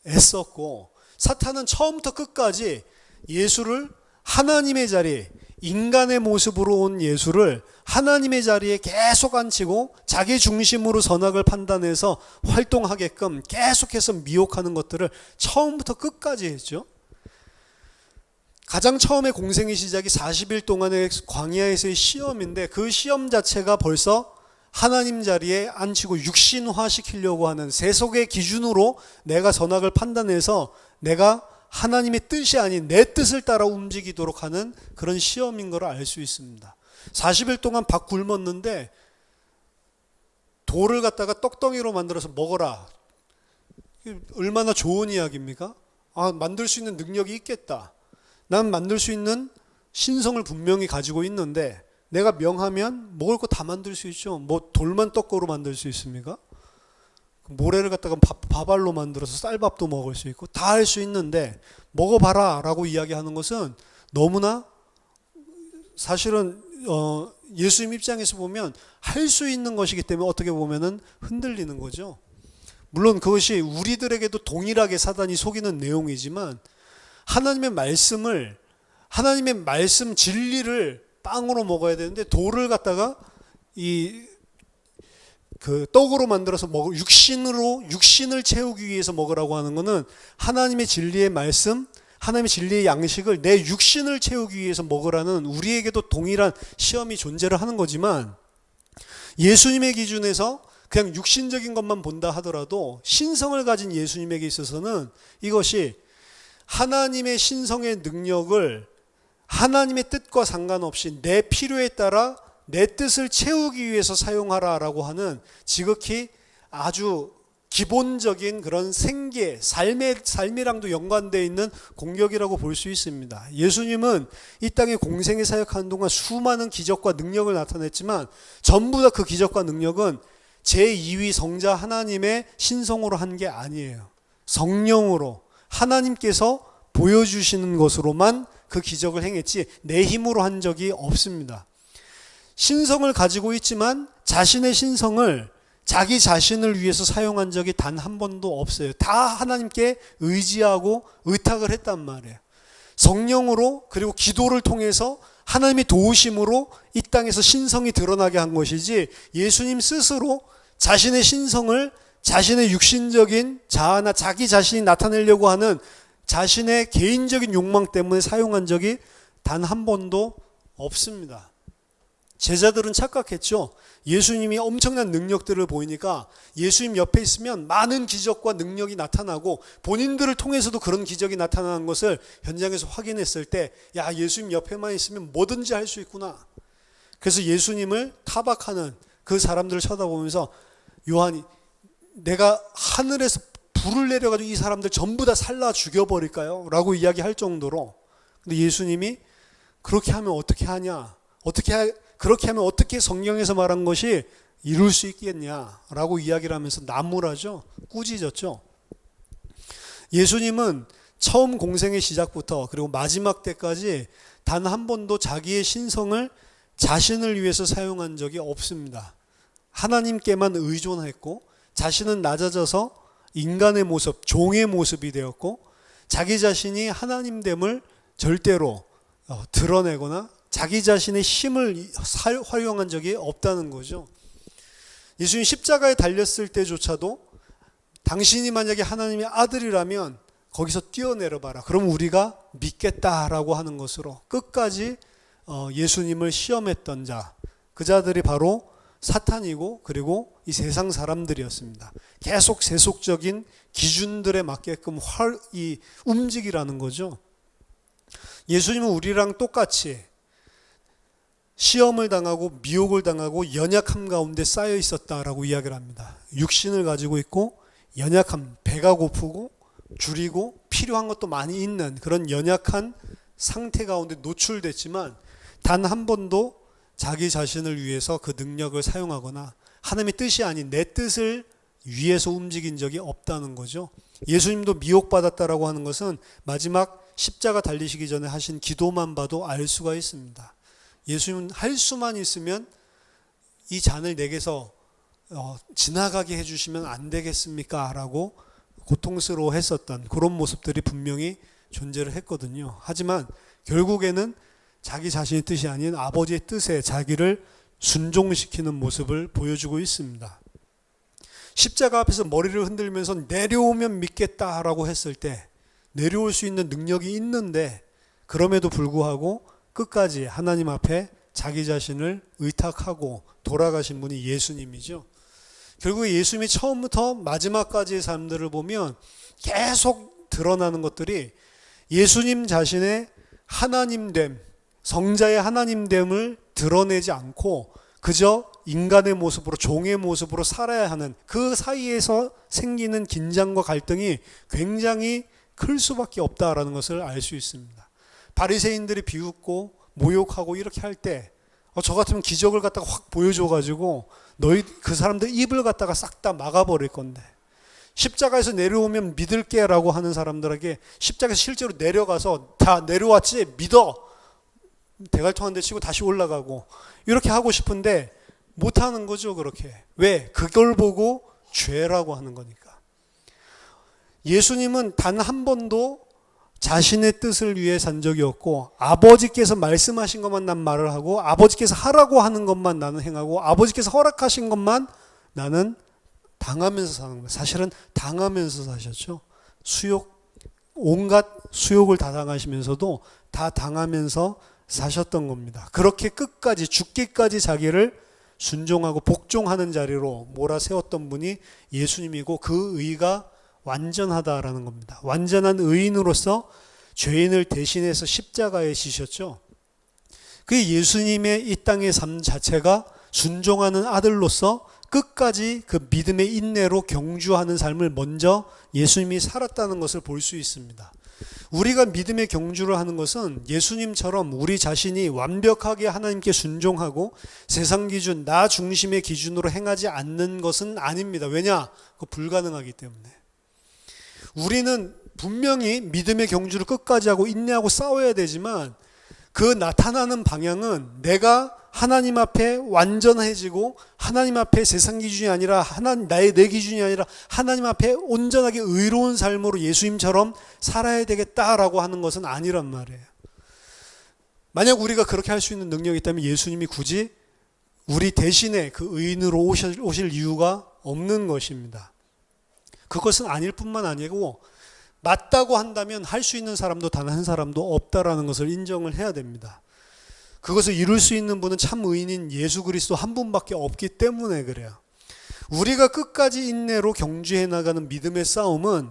애썼고, 사탄은 처음부터 끝까지 예수를 하나님의 자리, 인간의 모습으로 온 예수를 하나님의 자리에 계속 앉히고 자기 중심으로 선악을 판단해서 활동하게끔 계속해서 미혹하는 것들을 처음부터 끝까지 했죠. 가장 처음에 공생의 시작이 40일 동안의 광야에서의 시험인데, 그 시험 자체가 벌써 하나님 자리에 앉히고 육신화시키려고 하는 세속의 기준으로 내가 선악을 판단해서 내가 하나님의 뜻이 아닌 내 뜻을 따라 움직이도록 하는 그런 시험인 걸 알 수 있습니다. 40일 동안 밥 굶었는데 돌을 갖다가 떡덩이로 만들어서 먹어라. 얼마나 좋은 이야기입니까? 만들 수 있는 능력이 있겠다. 난 만들 수 있는 신성을 분명히 가지고 있는데 내가 명하면 먹을 거 다 만들 수 있죠. 뭐 돌만 떡고로 만들 수 있습니까? 모래를 갖다가 밥알로 만들어서 쌀밥도 먹을 수 있고 다 할 수 있는데 먹어봐라 라고 이야기하는 것은 너무나 사실은 예수님 입장에서 보면 할 수 있는 것이기 때문에 어떻게 보면은 흔들리는 거죠. 물론 그것이 우리들에게도 동일하게 사단이 속이는 내용이지만 하나님의 말씀 진리를 빵으로 먹어야 되는데 돌을 갖다가 그 떡으로 만들어서 육신을 채우기 위해서 먹으라고 하는 것은 하나님의 진리의 말씀, 하나님의 진리의 양식을 내 육신을 채우기 위해서 먹으라는 우리에게도 동일한 시험이 존재를 하는 거지만, 예수님의 기준에서 그냥 육신적인 것만 본다 하더라도 신성을 가진 예수님에게 있어서는 이것이 하나님의 신성의 능력을 하나님의 뜻과 상관없이 내 필요에 따라 내 뜻을 채우기 위해서 사용하라라고 하는 지극히 아주 기본적인 그런 생계, 삶이랑도 연관되어 있는 공격이라고 볼 수 있습니다. 예수님은 이 땅에 공생애 사역하는 동안 수많은 기적과 능력을 나타냈지만 전부 다 그 기적과 능력은 제2위 성자 하나님의 신성으로 한 게 아니에요. 성령으로 하나님께서 보여주시는 것으로만 그 기적을 행했지 내 힘으로 한 적이 없습니다. 신성을 가지고 있지만 자신의 신성을 자기 자신을 위해서 사용한 적이 단 한 번도 없어요. 다 하나님께 의지하고 의탁을 했단 말이에요. 성령으로 그리고 기도를 통해서 하나님의 도우심으로 이 땅에서 신성이 드러나게 한 것이지, 예수님 스스로 자신의 신성을 자신의 육신적인 자아나 자기 자신이 나타내려고 하는 자신의 개인적인 욕망 때문에 사용한 적이 단 한 번도 없습니다. 제자들은 착각했죠. 예수님이 엄청난 능력들을 보이니까 예수님 옆에 있으면 많은 기적과 능력이 나타나고 본인들을 통해서도 그런 기적이 나타나는 것을 현장에서 확인했을 때, 야, 예수님 옆에만 있으면 뭐든지 할 수 있구나. 그래서 예수님을 타박하는 그 사람들을 쳐다보면서 요한이, 내가 하늘에서 불을 내려가지고 이 사람들 전부 다 살라 죽여버릴까요? 라고 이야기할 정도로. 근데 예수님이 그렇게 하면 어떻게 하냐? 그렇게 하면 어떻게 성경에서 말한 것이 이룰 수 있겠냐라고 이야기를 하면서 나무라죠. 꾸짖었죠. 예수님은 처음 공생의 시작부터 그리고 마지막 때까지 단 한 번도 자기의 신성을 자신을 위해서 사용한 적이 없습니다. 하나님께만 의존했고 자신은 낮아져서 인간의 모습, 종의 모습이 되었고 자기 자신이 하나님됨을 절대로 드러내거나 자기 자신의 힘을 활용한 적이 없다는 거죠. 예수님 십자가에 달렸을 때조차도 당신이 만약에 하나님의 아들이라면 거기서 뛰어내려 봐라. 그럼 우리가 믿겠다라고 하는 것으로 끝까지 예수님을 시험했던 자, 그 자들이 바로 사탄이고 그리고 이 세상 사람들이었습니다. 계속 세속적인 기준들에 맞게끔 움직이라는 거죠. 예수님은 우리랑 똑같이 시험을 당하고 미혹을 당하고 연약함 가운데 쌓여 있었다라고 이야기를 합니다. 육신을 가지고 있고 연약함, 배가 고프고 줄이고 필요한 것도 많이 있는 그런 연약한 상태 가운데 노출됐지만 단 한 번도 자기 자신을 위해서 그 능력을 사용하거나 하나님의 뜻이 아닌 내 뜻을 위해서 움직인 적이 없다는 거죠. 예수님도 미혹받았다라고 하는 것은 마지막 십자가 달리시기 전에 하신 기도만 봐도 알 수가 있습니다. 예수님은 할 수만 있으면 이 잔을 내게서 지나가게 해주시면 안 되겠습니까? 라고 고통스러워 했었던 그런 모습들이 분명히 존재를 했거든요. 하지만 결국에는 자기 자신의 뜻이 아닌 아버지의 뜻에 자기를 순종시키는 모습을 보여주고 있습니다. 십자가 앞에서 머리를 흔들면서 내려오면 믿겠다라고 했을 때 내려올 수 있는 능력이 있는데 그럼에도 불구하고 끝까지 하나님 앞에 자기 자신을 의탁하고 돌아가신 분이 예수님이죠. 결국 예수님이 처음부터 마지막까지의 삶들을 보면 계속 드러나는 것들이 예수님 자신의 하나님됨, 성자의 하나님됨을 드러내지 않고 그저 인간의 모습으로 종의 모습으로 살아야 하는 그 사이에서 생기는 긴장과 갈등이 굉장히 클 수밖에 없다라는 것을 알 수 있습니다. 바리새인들이 비웃고 모욕하고 이렇게 할 때 저 같으면 기적을 갖다가 확 보여줘가지고 너희 그 사람들 입을 갖다가 싹 다 막아버릴 건데 십자가에서 내려오면 믿을게라고 하는 사람들에게 십자가에서 실제로 내려가서 다 내려왔지 믿어 대갈통 한 대 치고 다시 올라가고 이렇게 하고 싶은데 못하는 거죠. 그렇게 왜? 그걸 보고 죄라고 하는 거니까. 예수님은 단 한 번도 자신의 뜻을 위해 산 적이 없고 아버지께서 말씀하신 것만 난 말을 하고 아버지께서 하라고 하는 것만 나는 행하고 아버지께서 허락하신 것만 나는 당하면서 사는 거예요. 사실은 당하면서 사셨죠. 온갖 수욕을 다 당하시면서도 다 당하면서 사셨던 겁니다. 그렇게 끝까지 죽기까지 자기를 순종하고 복종하는 자리로 몰아세웠던 분이 예수님이고 그 의가 완전하다라는 겁니다. 완전한 의인으로서 죄인을 대신해서 십자가에 지셨죠. 그 예수님의 이 땅의 삶 자체가 순종하는 아들로서 끝까지 그 믿음의 인내로 경주하는 삶을 먼저 예수님이 살았다는 것을 볼 수 있습니다. 우리가 믿음의 경주를 하는 것은 예수님처럼 우리 자신이 완벽하게 하나님께 순종하고 세상 기준, 나 중심의 기준으로 행하지 않는 것은 아닙니다. 왜냐? 그거 불가능하기 때문에. 우리는 분명히 믿음의 경주를 끝까지 하고 인내하고 싸워야 되지만 그 나타나는 방향은 내가 하나님 앞에 완전해지고 하나님 앞에 세상 기준이 아니라 내 기준이 아니라 하나님 앞에 온전하게 의로운 삶으로 예수님처럼 살아야 되겠다라고 하는 것은 아니란 말이에요. 만약 우리가 그렇게 할 수 있는 능력이 있다면 예수님이 굳이 우리 대신에 그 의인으로 오실 이유가 없는 것입니다. 그것은 아닐 뿐만 아니고 맞다고 한다면 할 수 있는 사람도 단 한 사람도 없다라는 것을 인정을 해야 됩니다. 그것을 이룰 수 있는 분은 참 의인인 예수 그리스도 한 분밖에 없기 때문에 그래요. 우리가 끝까지 인내로 경주해 나가는 믿음의 싸움은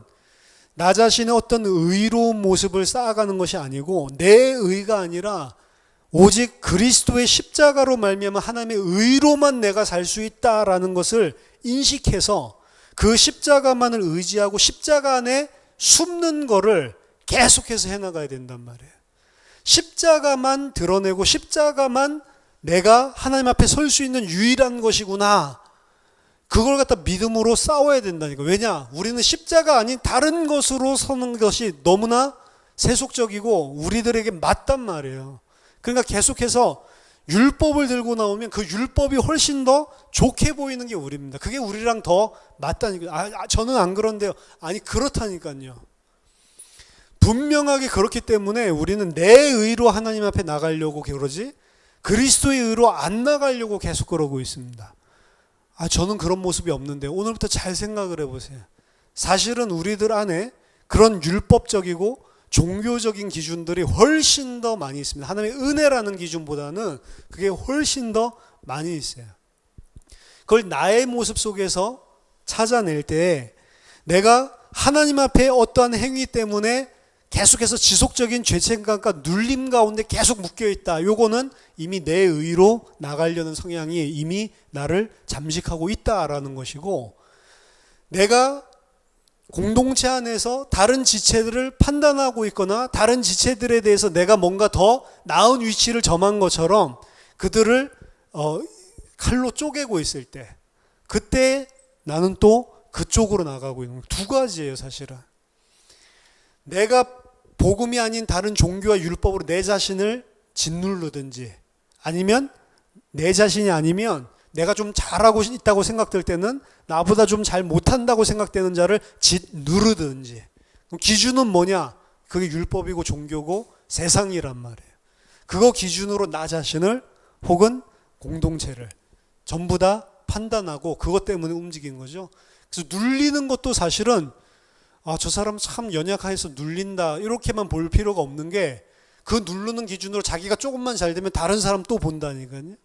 나 자신의 어떤 의로운 모습을 쌓아가는 것이 아니고 내 의가 아니라 오직 그리스도의 십자가로 말미암아 하나님의 의로만 내가 살 수 있다라는 것을 인식해서 그 십자가만을 의지하고 십자가 안에 숨는 거를 계속해서 해나가야 된단 말이에요. 십자가만 드러내고 십자가만 내가 하나님 앞에 설 수 있는 유일한 것이구나. 그걸 갖다 믿음으로 싸워야 된다니까. 왜냐? 우리는 십자가 아닌 다른 것으로 서는 것이 너무나 세속적이고 우리들에게 맞단 말이에요. 그러니까 계속해서 율법을 들고 나오면 그 율법이 훨씬 더 좋게 보이는 게 우리입니다. 그게 우리랑 더 맞다니까요. 저는 안 그런데요. 아니 그렇다니까요. 분명하게 그렇기 때문에 우리는 내 의로 하나님 앞에 나가려고 그러지 그리스도의 의로 안 나가려고 계속 그러고 있습니다. 저는 그런 모습이 없는데 오늘부터 잘 생각을 해보세요. 사실은 우리들 안에 그런 율법적이고 종교적인 기준들이 훨씬 더 많이 있습니다. 하나님의 은혜라는 기준보다는 그게 훨씬 더 많이 있어요. 그걸 나의 모습 속에서 찾아낼 때 내가 하나님 앞에 어떠한 행위 때문에 계속해서 지속적인 죄책감과 눌림 가운데 계속 묶여있다. 요거는 이미 내 의로 나가려는 성향이 이미 나를 잠식하고 있다라는 것이고, 내가 공동체 안에서 다른 지체들을 판단하고 있거나 다른 지체들에 대해서 내가 뭔가 더 나은 위치를 점한 것처럼 그들을 칼로 쪼개고 있을 때, 그때 나는 또 그쪽으로 나가고 있는 거예요. 두 가지예요, 사실은. 내가 복음이 아닌 다른 종교와 율법으로 내 자신을 짓누르든지, 아니면 내 자신이 아니면 내가 좀 잘하고 있다고 생각될 때는 나보다 좀 잘 못한다고 생각되는 자를 짓누르든지. 기준은 뭐냐? 그게 율법이고 종교고 세상이란 말이에요. 그거 기준으로 나 자신을 혹은 공동체를 전부 다 판단하고 그것 때문에 움직이는 거죠. 그래서 눌리는 것도 사실은 저 사람 참 연약해서 눌린다 이렇게만 볼 필요가 없는 게, 그 누르는 기준으로 자기가 조금만 잘 되면 다른 사람 또 본다니까요.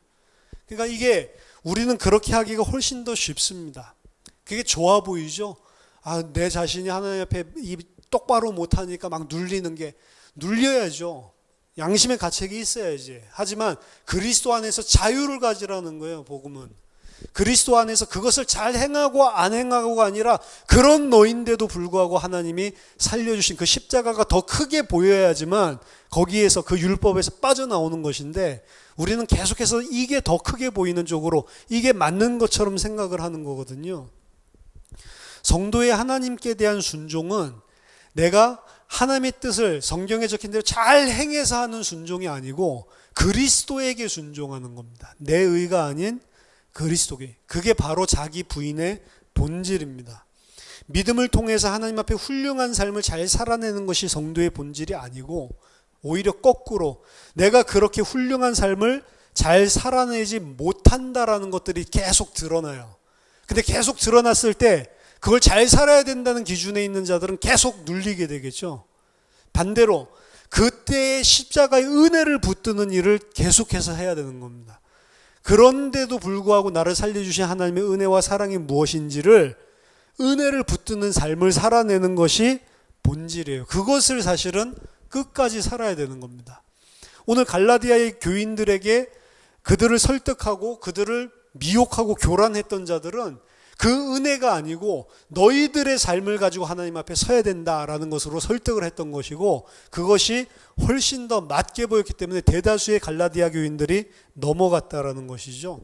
그러니까 이게 우리는 그렇게 하기가 훨씬 더 쉽습니다. 그게 좋아 보이죠. 내 자신이 하나님 앞에 똑바로 못하니까 막 눌리는 게, 눌려야죠. 양심의 가책이 있어야지. 하지만 그리스도 안에서 자유를 가지라는 거예요, 복음은. 그리스도 안에서 그것을 잘 행하고 안 행하고가 아니라 그런 너인데도 불구하고 하나님이 살려주신 그 십자가가 더 크게 보여야지만 거기에서 그 율법에서 빠져나오는 것인데, 우리는 계속해서 이게 더 크게 보이는 쪽으로 이게 맞는 것처럼 생각을 하는 거거든요. 성도의 하나님께 대한 순종은 내가 하나님의 뜻을 성경에 적힌 대로 잘 행해서 하는 순종이 아니고 그리스도에게 순종하는 겁니다. 내 의가 아닌 그리스도께. 그게 바로 자기 부인의 본질입니다. 믿음을 통해서 하나님 앞에 훌륭한 삶을 잘 살아내는 것이 성도의 본질이 아니고, 오히려 거꾸로 내가 그렇게 훌륭한 삶을 잘 살아내지 못한다라는 것들이 계속 드러나요. 근데 계속 드러났을 때 그걸 잘 살아야 된다는 기준에 있는 자들은 계속 눌리게 되겠죠. 반대로 그때의 십자가의 은혜를 붙드는 일을 계속해서 해야 되는 겁니다. 그런데도 불구하고 나를 살려주신 하나님의 은혜와 사랑이 무엇인지를, 은혜를 붙드는 삶을 살아내는 것이 본질이에요. 그것을 사실은 끝까지 살아야 되는 겁니다. 오늘 갈라디아의 교인들에게 그들을 설득하고 그들을 미혹하고 교란했던 자들은 그 은혜가 아니고 너희들의 삶을 가지고 하나님 앞에 서야 된다라는 것으로 설득을 했던 것이고, 그것이 훨씬 더 맞게 보였기 때문에 대다수의 갈라디아 교인들이 넘어갔다라는 것이죠.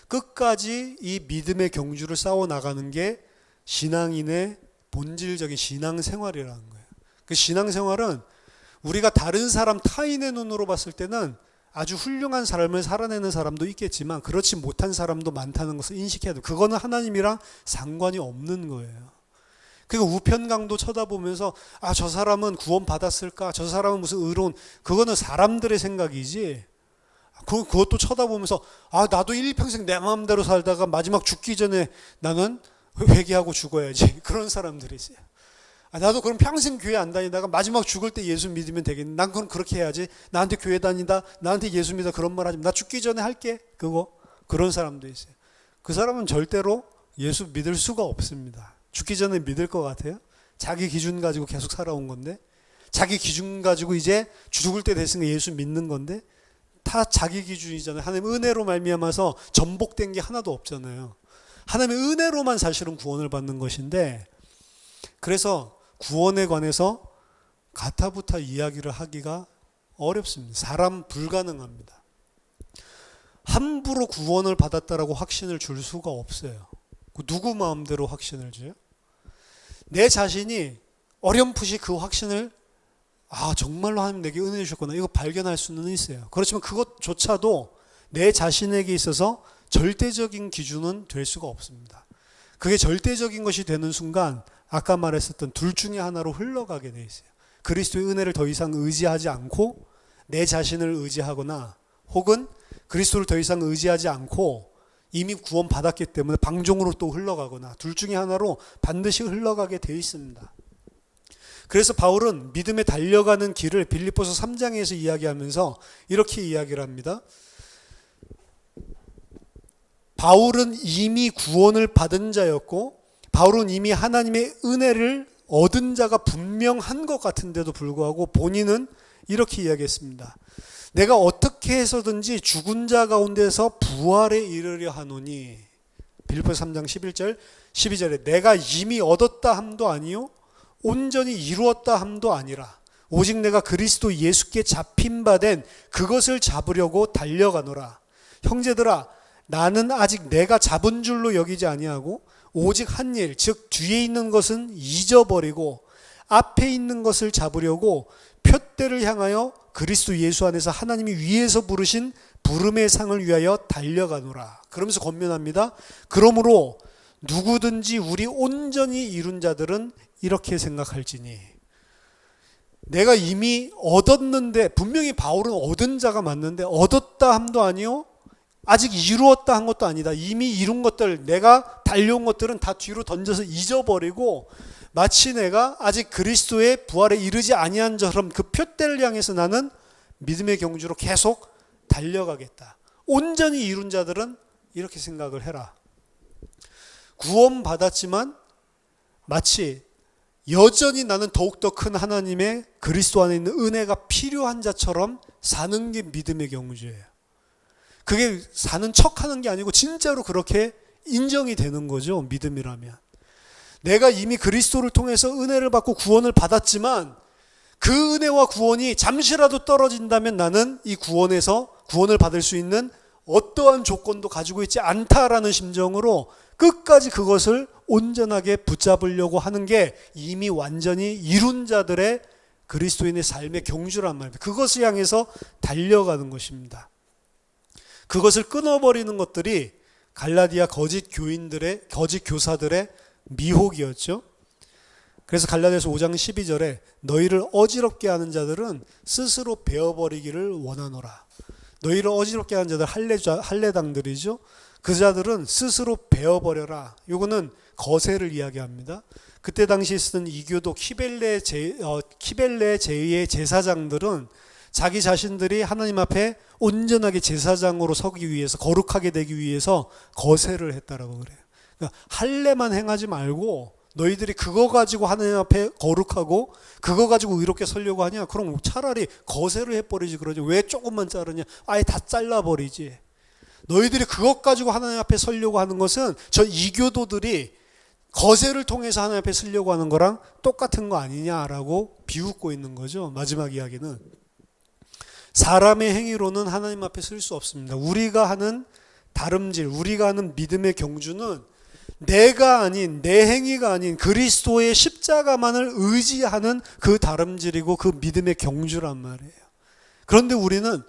끝까지 이 믿음의 경주를 싸워 나가는 게 신앙인의 본질적인 신앙생활이라는 거예요. 그 신앙생활은 우리가 다른 사람, 타인의 눈으로 봤을 때는 아주 훌륭한 삶을 살아내는 사람도 있겠지만 그렇지 못한 사람도 많다는 것을 인식해야 돼요. 그거는 하나님이랑 상관이 없는 거예요. 그리고 우편강도 쳐다보면서 저 사람은 구원 받았을까? 저 사람은 무슨 의로운, 그거는 사람들의 생각이지. 그것도 쳐다보면서 나도 일평생 내 마음대로 살다가 마지막 죽기 전에 나는 회개하고 죽어야지. 그런 사람들이 있어요. 나도 그럼 평생 교회 안 다니다가 마지막 죽을 때 예수 믿으면 되겠네. 난 그럼 그렇게 해야지. 나한테 교회 다니다, 나한테 예수 믿어 그런 말 하지 마. 나 죽기 전에 할게. 그런 사람도 있어요. 그 사람은 절대로 예수 믿을 수가 없습니다. 죽기 전에 믿을 것 같아요? 자기 기준 가지고 계속 살아온 건데, 자기 기준 가지고 이제 죽을 때 됐으니까 예수 믿는 건데, 다 자기 기준이잖아요. 하나님의 은혜로 말미암아서 전복된 게 하나도 없잖아요. 하나님의 은혜로만 사실은 구원을 받는 것인데, 그래서 구원에 관해서 가타부타 이야기를 하기가 어렵습니다. 사람 불가능합니다. 함부로 구원을 받았다라고 확신을 줄 수가 없어요. 누구 마음대로 확신을 줘요? 내 자신이 어렴풋이 그 확신을 정말로 하나님 내게 은혜 주셨구나, 이거 발견할 수는 있어요. 그렇지만 그것조차도 내 자신에게 있어서 절대적인 기준은 될 수가 없습니다. 그게 절대적인 것이 되는 순간 아까 말했었던 둘 중에 하나로 흘러가게 돼 있어요. 그리스도의 은혜를 더 이상 의지하지 않고 내 자신을 의지하거나, 혹은 그리스도를 더 이상 의지하지 않고 이미 구원 받았기 때문에 방종으로 또 흘러가거나, 둘 중에 하나로 반드시 흘러가게 돼 있습니다. 그래서 바울은 믿음에 달려가는 길을 빌립보서 3장에서 이야기하면서 이렇게 이야기를 합니다. 바울은 이미 구원을 받은 자였고 바울은 이미 하나님의 은혜를 얻은 자가 분명한 것 같은데도 불구하고 본인은 이렇게 이야기했습니다. 내가 어떻게 해서든지 죽은 자 가운데서 부활에 이르려 하노니, 빌립보서 3장 11절 12절에 내가 이미 얻었다 함도 아니요 온전히 이루었다 함도 아니라 오직 내가 그리스도 예수께 잡힌 바 된 그것을 잡으려고 달려가노라. 형제들아, 나는 아직 내가 잡은 줄로 여기지 아니하고 오직 한 일, 즉 뒤에 있는 것은 잊어버리고 앞에 있는 것을 잡으려고 표대를 향하여 그리스도 예수 안에서 하나님이 위에서 부르신 부름의 상을 위하여 달려가노라. 그러면서 권면합니다. 그러므로 누구든지 우리 온전히 이룬 자들은 이렇게 생각할지니, 내가 이미 얻었는데, 분명히 바울은 얻은 자가 맞는데 얻었다 함도 아니요 아직 이루었다 한 것도 아니다. 이미 이룬 것들, 내가 달려온 것들은 다 뒤로 던져서 잊어버리고 마치 내가 아직 그리스도의 부활에 이르지 아니한 것처럼 그 표대를 향해서 나는 믿음의 경주로 계속 달려가겠다. 온전히 이룬 자들은 이렇게 생각을 해라. 구원 받았지만 마치 여전히 나는 더욱더 큰 하나님의 그리스도 안에 있는 은혜가 필요한 자처럼 사는 게 믿음의 경주예요. 그게 사는 척하는 게 아니고 진짜로 그렇게 인정이 되는 거죠. 믿음이라면. 내가 이미 그리스도를 통해서 은혜를 받고 구원을 받았지만 그 은혜와 구원이 잠시라도 떨어진다면 나는 이 구원에서 구원을 받을 수 있는 어떠한 조건도 가지고 있지 않다라는 심정으로 끝까지 그것을 온전하게 붙잡으려고 하는 게 이미 완전히 이룬 자들의 그리스도인의 삶의 경주란 말입니다. 그것을 향해서 달려가는 것입니다. 그것을 끊어버리는 것들이 갈라디아 거짓 교인들의, 거짓 교사들의 미혹이었죠. 그래서 갈라디아서 5장 12절에 너희를 어지럽게 하는 자들은 스스로 베어버리기를 원하노라. 너희를 어지럽게 하는 자들, 할례당들이죠. 그 자들은 스스로 베어버려라. 이거는 거세를 이야기합니다. 그때 당시에 쓰던 이교도 키벨레 제의의 제사장들은 자기 자신들이 하나님 앞에 온전하게 제사장으로 서기 위해서, 거룩하게 되기 위해서 거세를 했다라고 그래요. 그러니까 할례만 행하지 말고 너희들이 그거 가지고 하나님 앞에 거룩하고 그거 가지고 의롭게 서려고 하냐? 그럼 차라리 거세를 해버리지 그러지. 왜 조금만 자르냐? 아예 다 잘라버리지. 너희들이 그것 가지고 하나님 앞에 서려고 하는 것은 저 이교도들이 거세를 통해서 하나님 앞에 서려고 하는 거랑 똑같은 거 아니냐라고 비웃고 있는 거죠. 마지막 이야기는. 사람의 행위로는 하나님 앞에 설 수 없습니다. 우리가 하는 다름질, 우리가 하는 믿음의 경주는 내가 아닌, 내 행위가 아닌 그리스도의 십자가만을 의지하는 그 다름질이고 그 믿음의 경주란 말이에요. 그런데 우리는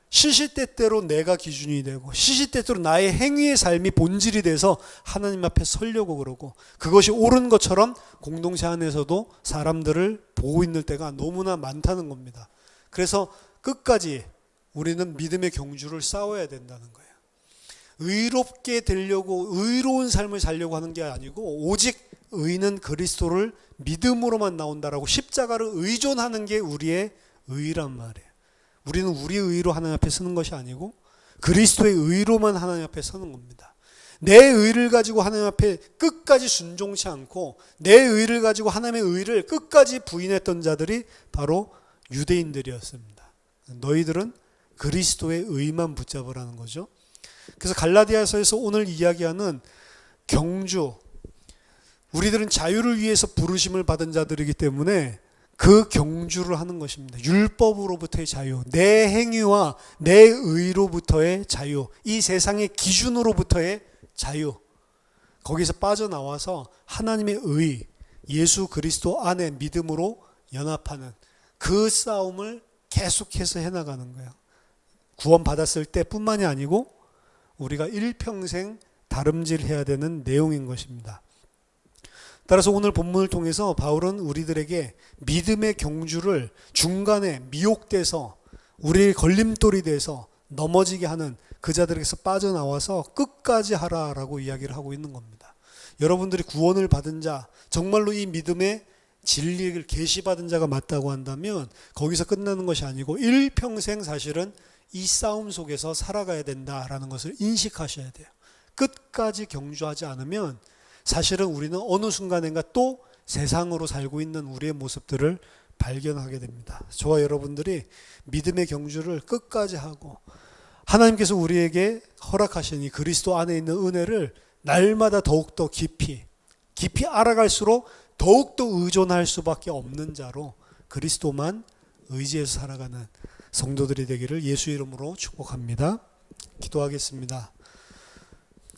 시시때때로 내가 기준이 되고 시시때때로 나의 행위의 삶이 본질이 돼서 하나님 앞에 서려고 그러고 그것이 옳은 것처럼 공동체 안에서도 사람들을 보고 있는 때가 너무나 많다는 겁니다. 그래서 끝까지 우리는 믿음의 경주를 싸워야 된다는 거예요. 의롭게 되려고, 의로운 삶을 살려고 하는 게 아니고 오직 의는 그리스도를 믿음으로만 나온다라고 십자가를 의존하는 게 우리의 의란 말이에요. 우리는 우리의 의로 하나님 앞에 서는 것이 아니고 그리스도의 의로만 하나님 앞에 서는 겁니다. 내 의를 가지고 하나님 앞에 끝까지 순종치 않고 내 의를 가지고 하나님의 의를 끝까지 부인했던 자들이 바로 유대인들이었습니다. 너희들은 그리스도의 의만 붙잡으라는 거죠. 그래서 갈라디아서에서 오늘 이야기하는 경주, 우리들은 자유를 위해서 부르심을 받은 자들이기 때문에 그 경주를 하는 것입니다. 율법으로부터의 자유, 내 행위와 내 의로부터의 자유, 이 세상의 기준으로부터의 자유, 거기서 빠져나와서 하나님의 의, 예수 그리스도 안에 믿음으로 연합하는 그 싸움을 계속해서 해나가는 거예요. 구원받았을 때뿐만이 아니고 우리가 일평생 다름질해야 되는 내용인 것입니다. 따라서 오늘 본문을 통해서 바울은 우리들에게 믿음의 경주를 중간에 미혹돼서 우리의 걸림돌이 돼서 넘어지게 하는 그 자들에게서 빠져나와서 끝까지 하라라고 이야기를 하고 있는 겁니다. 여러분들이 구원을 받은 자, 정말로 이 믿음의 진리를 계시받은 자가 맞다고 한다면 거기서 끝나는 것이 아니고 일평생 사실은 이 싸움 속에서 살아가야 된다라는 것을 인식하셔야 돼요. 끝까지 경주하지 않으면 사실은 우리는 어느 순간인가 또 세상으로 살고 있는 우리의 모습들을 발견하게 됩니다. 저와 여러분들이 믿음의 경주를 끝까지 하고 하나님께서 우리에게 허락하신 이 그리스도 안에 있는 은혜를 날마다 더욱더 깊이 알아갈수록 더욱더 의존할 수밖에 없는 자로 그리스도만 의지해서 살아가는 성도들이 되기를 예수 이름으로 축복합니다. 기도하겠습니다.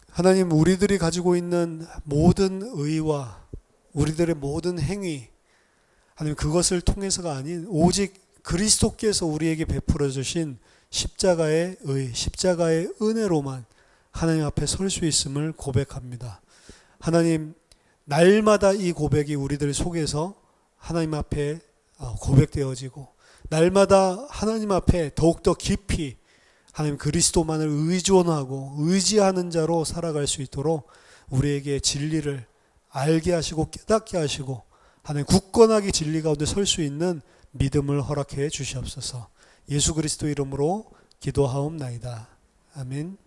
하나님, 우리들이 가지고 있는 모든 의와 우리들의 모든 행위, 하나님, 그것을 통해서가 아닌 오직 그리스도께서 우리에게 베풀어 주신 십자가의 의, 십자가의 은혜로만 하나님 앞에 설 수 있음을 고백합니다. 하나님, 날마다 이 고백이 우리들 속에서 하나님 앞에 고백되어지고 날마다 하나님 앞에 더욱더 깊이 하나님 그리스도만을 의존하고 의지하는 자로 살아갈 수 있도록 우리에게 진리를 알게 하시고 깨닫게 하시고 하나님 굳건하게 진리 가운데 설 수 있는 믿음을 허락해 주시옵소서. 예수 그리스도 이름으로 기도하옵나이다. 아멘.